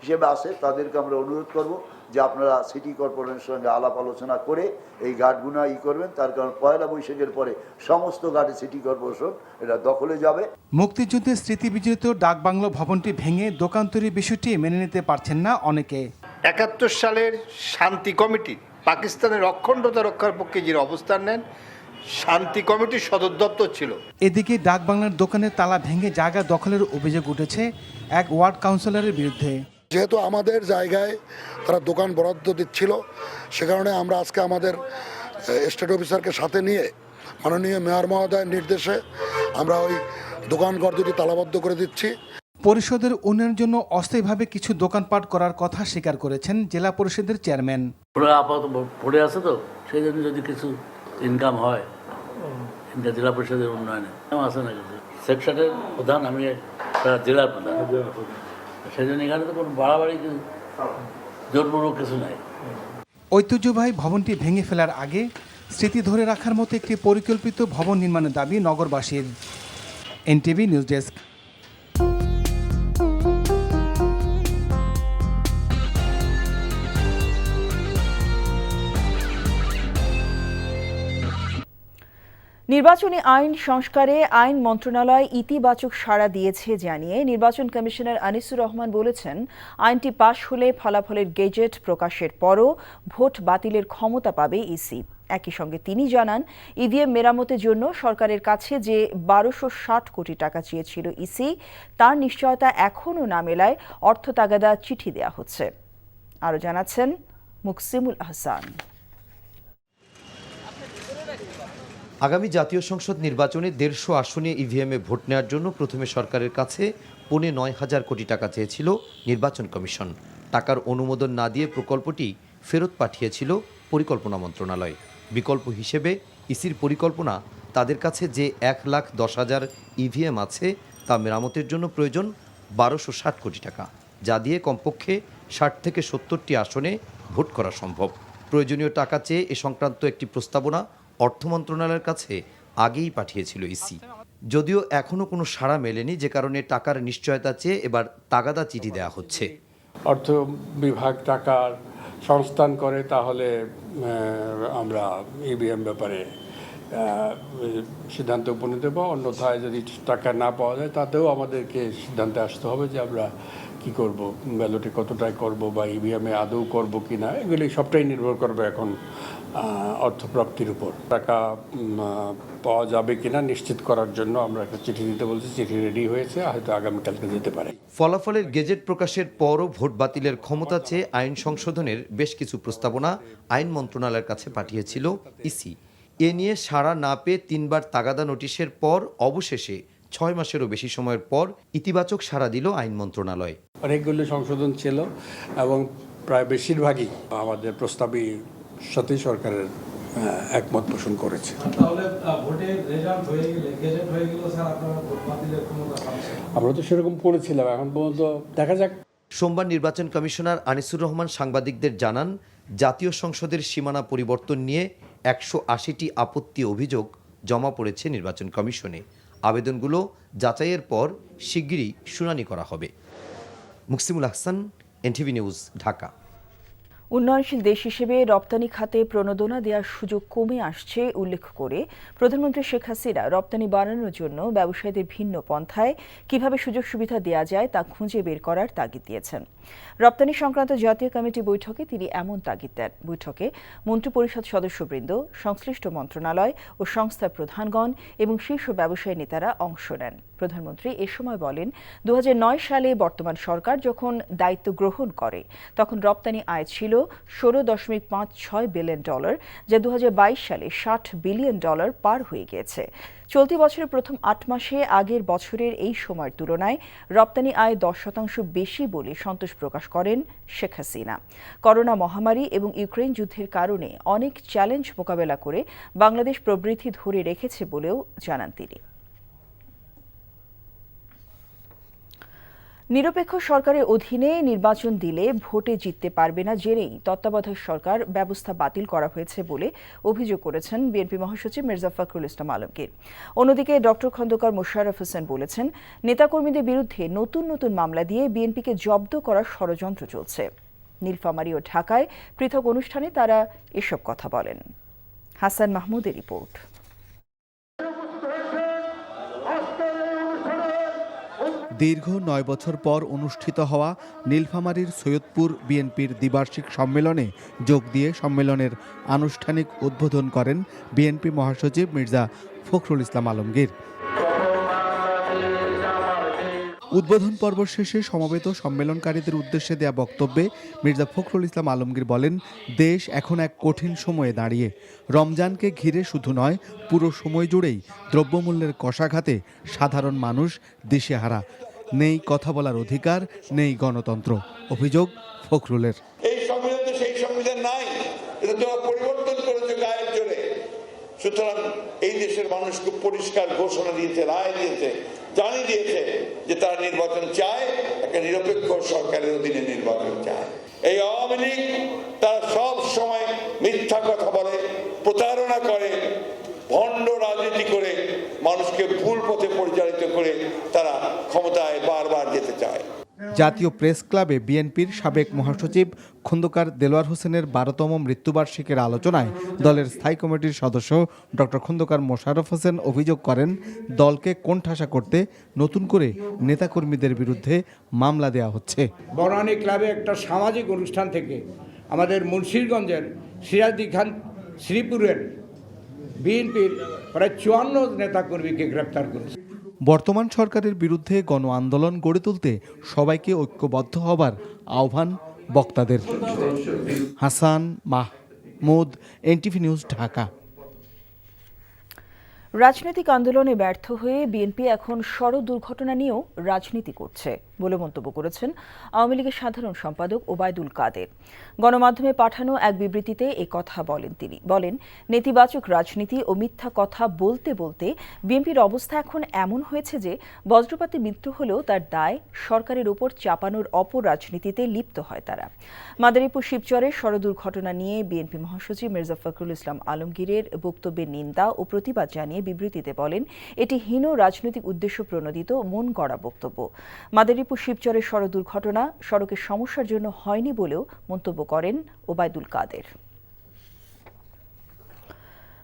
হিসেবে আসে তাদেরকে আমরা অনুরোধ করব যে আপনারা সিটি কর্পোরেশনের সঙ্গে আলাপ আলোচনা করে এই ঘাটগুলো করবেন। তার কারণ 1 বৈশাখের পরে সমস্ত ঘাটে সিটি কর্পোরেশন এটা দখলে যাবে। মুক্তিযুদ্ধের স্মৃতি বিজড়িত ডাকবাংলা ভবনটি ভেঙে দোকান তৈরির বিষয়টি মেনে নিতে পারছেন না অনেকে। 71 সালের শান্তি কমিটি পাকিস্তানের অখণ্ডতা রক্ষার পক্ষে যে অবস্থান নেন, শান্তি কমিটির সদর দপ্তর ছিল। এদিকে ডাকবাংলার দোকানের তালা ভেঙে জায়গা দখলের অভিযোগ উঠেছে এক ওয়ার্ড কাউন্সিলরের বিরুদ্ধে। যেহেতু আমাদের জায়গায় তারা দোকান বরাদ্দ দিচ্ছিল, সে কারণে আমরা আজকে আমাদের স্টেট অফিসারকে সাথে নিয়ে মাননীয় মেয়র মহোদয়ের নির্দেশে আমরা ওই দোকানঘর দুটি তালাবদ্ধ করে দিচ্ছি। পরিষদের উন্নয়নের জন্য অস্থায়ীভাবে কিছু দোকানপাট করার কথা স্বীকার করেছেন জেলা পরিষদের চেয়ারম্যান। আপাতত পড়ে আছে তো, সেই জন্য যদি কিছু ইনকাম হয় এটা জেলা পরিষদের উন্নয়নে আছে না কিছু। সেকশনের প্রধান আমি জেলার প্রধান, সেই জন্য এখানে তো কোনো বাড়াবাড়ি কিছু জোরপূর্বক কিছু নাই। ঐতিহ্যবাহী ভবনটি ভেঙে ফেলার আগে স্মৃতি ধরে রাখার মতো একটি পরিকল্পিত ভবন নির্মাণের দাবি নগরবাসীর। NTV news desk. নির্বাচনী আইন সংস্কারে আইন মন্ত্রণালয় ইতিবাচক সাড়া দিয়েছে জানিয়ে নির্বাচন কমিশনার আনিসুর রহমান বলেছেন, আইনটি পাশ হলে ফলাফলের গেজেট প্রকাশের পরও ভোট বাতিলের ক্ষমতা পাবে ইসি। একই সঙ্গে তিনি জানান, ইভিএম মেরামতের জন্য সরকারের কাছে যে 1260 কোটি টাকা চেয়েছিল ইসি, তার নিশ্চয়তা এখনও না মেলায় অর্থ তাগাদা চিঠি দেওয়া হচ্ছে। আরও জানাচ্ছেন মুকসিমুল আহসান। আগামী জাতীয় সংসদ নির্বাচনে 150 আসনে ইভিএমে ভোট নেওয়ার জন্য প্রথমে সরকারের কাছে 9,500 কোটি টাকা চেয়েছিল নির্বাচন কমিশন। টাকার অনুমোদন না দিয়ে প্রকল্পটি ফেরত পাঠিয়েছিল পরিকল্পনা মন্ত্রণালয়। বিকল্প হিসেবে ইসির পরিকল্পনা, তাদের কাছে যে 1,10,000 ইভিএম আছে তা মেরামতের জন্য প্রয়োজন 1260 কোটি টাকা, যা দিয়ে কমপক্ষে 60 থেকে 70টি আসনে ভোট করা সম্ভব। প্রয়োজনীয় টাকা চেয়ে এ সংক্রান্ত একটি প্রস্তাবনা অর্থ মন্ত্রণালয়ের কাছে আগেই পাঠিয়েছিল ইসি। যদিও এখনও কোনো সাড়া মেলেনি, যে কারণে টাকার নিশ্চয়তা চেয়ে এবার তাগাদা চিঠি দেওয়া হচ্ছে। অর্থ বিভাগ টাকার সংস্থান করে তাহলে আমরা ইভিএম ব্যাপারে সিদ্ধান্তে উপনীত হব, অন্যথায় যদি টাকা না পাওয়া যায় তাতেও আমাদেরকে সিদ্ধান্তে আসতে হবে যে আমরা কি করব, ব্যালটে কতটাই করব বা ইভিএমে আদৌ করব কি না, এগুলি সবটাই নির্ভর করবে এখন অর্থপ্রাপ্তির উপর। টাকা পাওয়া যাবে কিনা নিশ্চিত করার জন্য আমরা একটা চিঠি দিতে বলছি, চিঠি রেডি হয়েছে, হয়তো আগামীকালকে যেতে পারে। ফলাফলের গেজেট প্রকাশের পরও ভোট বাতিলের ক্ষমতা চেয়ে আইন সংশোধনের বেশ কিছু প্রস্তাবনা আইন মন্ত্রণালয়ের কাছে পাঠিয়েছিল ইসি। এ নিয়ে সাড়া না পেয়ে 3বার তাগাদা নোটিশের পর অবশেষে 6 মাসেরও বেশি সময়ের পর ইতিবাচক সাড়া দিল আইন মন্ত্রণালয়। অনেকগুলো সংশোধন ছিল এবং প্রায় বেশিরভাগই আমাদের প্রস্তাবের সাথে সরকারের একমত পোষণ করেছে। আমরা তো সেরকম করেছিলাম, এখন পর্যন্ত দেখা যাক। সোমবার নির্বাচন কমিশনার আনিসুর রহমান সাংবাদিকদের জানান, জাতীয় সংসদের সীমানা পরিবর্তন নিয়ে 180টি আপত্তি অভিযোগ জমা পড়েছে নির্বাচন কমিশনে। আবেদনগুলো যাচাইয়ের পর শিগগিরই শুনানি করা হবে। Muksimul Ahsan, NTV news, Dhaka. উন্নয়নশীল দেশ হিসেবে রপ্তানি খাতে প্রণোদনা দেওয়ার সুযোগ কমে আসছে উল্লেখ করে প্রধানমন্ত্রী শেখ হাসিনা রপ্তানি বাড়ানোর জন্য ব্যবসায়ীদের ভিন্ন পন্থায় কিভাবে সুযোগ সুবিধা দেওয়া যায় তা খুঁজে বের করার তাগিদ দিয়েছেন। রপ্তানি সংক্রান্ত জাতীয় কমিটি বৈঠকে তিনি এমন তাগিদ দেন। বৈঠকে মন্ত্রিপরিষদ সদস্যবৃন্দ, সংশ্লিষ্ট মন্ত্রণালয় ও সংস্থার প্রধানগণ এবং শীর্ষ ব্যবসায়ী নেতারা অংশ নেন। প্রধানমন্ত্রী এ সময় বলেন, 2009 সালে বর্তমান সরকার যখন দায়িত্ব গ্রহণ করে তখন রপ্তানি আয় ছিল $16.56 বিলিয়ন, যা 2022 সালে $60 বিলিয়ন পার হয়ে গিয়েছে। চলতি বছরের প্রথম 8 মাসে আগের বছরের এই সময়ের তুলনায় রপ্তানি আয় 10% বেশি বলে সন্তোষ প্রকাশ করেন শেখ হাসিনা। করোনা মহামারী এবং ইউক্রেন যুদ্ধের কারণে অনেক চ্যালেঞ্জ মোকাবেলা করে বাংলাদেশ প্রবৃদ্ধি ধরে রেখেছে বলেও জানান তিনি। নিরপেক্ষ সরকারের অধীনে নির্বাচন দিলে ভোটে জিততে পারবে না জেনেই তত্ত্বাবধায়ক সরকার ব্যবস্থা বাতিল করা হয়েছে বলে অভিযোগ করেছেন বিএনপি মহাসচিব মির্জা ফখরুল ইসলাম আলমগীর। অন্যদিকে ডক্টর খন্দকার মোশাররফ হোসেন বলেছেন, নেতাকর্মীদের বিরুদ্ধে নতুন নতুন মামলা দিয়ে বিএনপিকে জব্দ করার ষড়যন্ত্র চলছে। নীলফামারী ও ঢাকায় পৃথক অনুষ্ঠানে তারা এসব কথা বলেন। হাসান মাহমুদের রিপোর্ট। দীর্ঘ 9 বছর পর অনুষ্ঠিত হওয়া নীলফামারীর সৈয়দপুর বিএনপির দ্বিবার্ষিক সম্মেলনে যোগ দিয়ে সম্মেলনের আনুষ্ঠানিক উদ্বোধন করেন বিএনপি মহাসচিব মির্জা ফখরুল ইসলাম আলমগীর। উদ্বোধন পর্ব শেষে সমবেত সম্মেলনকারীদের উদ্দেশ্যে দেয়া বক্তব্যে মির্জা ফখরুল ইসলাম আলমগীর বলেন, দেশ এখন এক কঠিন সময়ে দাঁড়িয়ে। রমজানকে ঘিরে শুধু নয়, পুরো সময় জুড়েই দ্রব্যমূল্যের কষাঘাতে সাধারণ মানুষ দিশেহারা। নেই কথা বলার অধিকার, নেই গণতন্ত্র। অভিযোগ ফখরুলের। এই সংবিধান তো সেই সংবিধান নাই, এটা তোমরা পরিবর্তন করেছো গায়ের জোরে। সুতরাং এই দেশের মানুষ খুব পরিষ্কার ঘোষণা দিয়েছে, রায় দিয়েছে, জানিয়ে দিয়েছে যে তারা নির্বাচন চায়, একটা নিরপেক্ষ সরকারের অধীনে নির্বাচন চায়। এই আওয়ামী লীগ তারা সব সময় মিথ্যা কথা বলে, প্রতারণা করে, ভণ্ড রাজনীতি করে, মানুষকে ভুল পথে পরিচালিত করে তারা ক্ষমতায় বারবার যেতে চায়। জাতীয় প্রেস ক্লাবে বিএনপির সাবেক মহাসচিব খন্দকার দেলোয়ার হোসেনের 12তম মৃত্যুবার্ষিকীর আলোচনায় দলের স্থায়ী কমিটির সদস্য ডক্টর খন্দকার মোশাররফ হোসেন অভিযোগ করেন, দলকে কোণঠাসা করতে নতুন করে নেতাকর্মীদের বিরুদ্ধে মামলা দেওয়া হচ্ছে। বনানী ক্লাবে একটা সামাজিক অনুষ্ঠান থেকে আমাদের মুন্সিরগঞ্জের সিরাজদি খান শ্রীপুরের বিএনপির প্রায় 54 নেতাকর্মীকে গ্রেপ্তার করেছে। বর্তমান সরকারের বিরুদ্ধে গণ আন্দোলন গড়ে তুলতে সবাইকে ঐক্যবদ্ধ হবার আহ্বান বক্তাদের। হাসান মাহমুদ, এনটিভি নিউজ, ঢাকা। রাজনৈতিক আন্দোলনে ব্যর্থ হয়ে বিএনপি এখন সড়ক দুর্ঘটনা নিয়েও রাজনীতি করছে বলে মন্তব্য করেছেন আওয়ামী লীগের সাধারণ সম্পাদক ওবায়দুল কাদের। গণমাধ্যমে পাঠানো এক বিবৃতিতে এই কথা বলেন তিনি। বলেন, নেতিবাচক রাজনীতি ও মিথ্যা কথা বলতে বলতে বিএনপির অবস্থা এখন এমন হয়েছে যে বজ্রপাতে মৃত্যু হলেও তার দায় সরকারের ওপর চাপানোর অপরাজনীতিতে লিপ্ত হয় তারা। মাদারীপুর শিবচরের সড়ক দুর্ঘটনা নিয়ে বিএনপি মহাসচিব মির্জা ফখরুল ইসলাম আলমগীরের বক্তব্যের নিন্দা ও প্রতিবাদ জানিয়ে বিবৃতিতে বলেন, এটি হীন রাজনৈতিক উদ্দেশ্য প্রণোদিত মন গড়া বক্তব্য। মাদারীপুর শিবচরের সড়ক দুর্ঘটনা সড়কের সমস্যার জন্য হয়নি বলেও মন্তব্য করেন ওবায়দুল কাদের।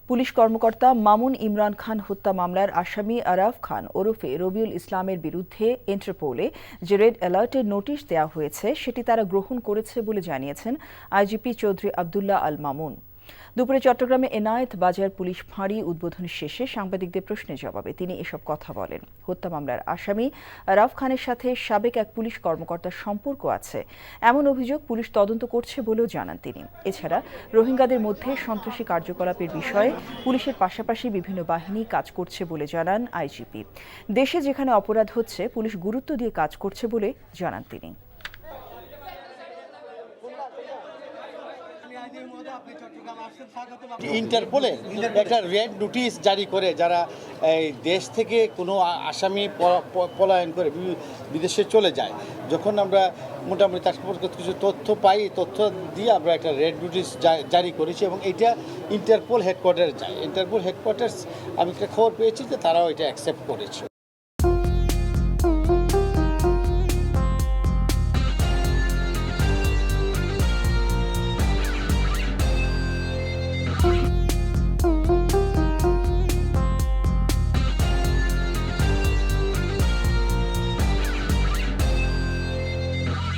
পুলিশ কর্মকর্তা মামুন ইমরান খান হত্যা মামলার আসামি আরাফ খান ওরফে রবিউল ইসলামের বিরুদ্ধে ইন্টারপোলে যে রেড অ্যালার্টের নোটিশ দেওয়া হয়েছে সেটি তারা গ্রহণ করেছে বলে জানিয়েছেন আইজিপি চৌধুরী আবদুল্লাহ আল মামুন। দুপুরে চট্টগ্রামে এনায়েত বাজার পুলিশ ফাঁড়ি উদ্বোধন শেষে সাংবাদিকদের প্রশ্নের জবাবে তিনি এসব কথা বলেন। হত্যা মামলার আসামি আরাফ খানের সাথে সাবেক এক পুলিশ কর্মকর্তার সম্পর্ক আছে এমন অভিযোগ পুলিশ তদন্ত করছে বলেও জানান তিনি। এছাড়া রোহিঙ্গাদের মধ্যে সন্ত্রাসী কার্যকলাপের বিষয়ে পুলিশের পাশাপাশি বিভিন্ন বাহিনী কাজ করছে বলে জানান আইজিপি। দেশে যেখানে অপরাধ হচ্ছে পুলিশ গুরুত্ব দিয়ে কাজ করছে বলে জানান তিনি। ইন্টারপোলের একটা রেড নোটিশ জারি করে যারা এই দেশ থেকে কোনো আসামি পলায়ন করে বিদেশে চলে যায়, যখন আমরা মোটামুটি তার সম্পর্কে কিছু তথ্য পাই, তথ্য দিয়ে আমরা একটা রেড নোটিশ জারি করেছি এবং এটা ইন্টারপোল হেডকোয়ার্টারে যায়। ইন্টারপোল হেডকোয়ার্টার্স আমি একটা খবর পেয়েছি যে তারাও এটা অ্যাকসেপ্ট করেছে।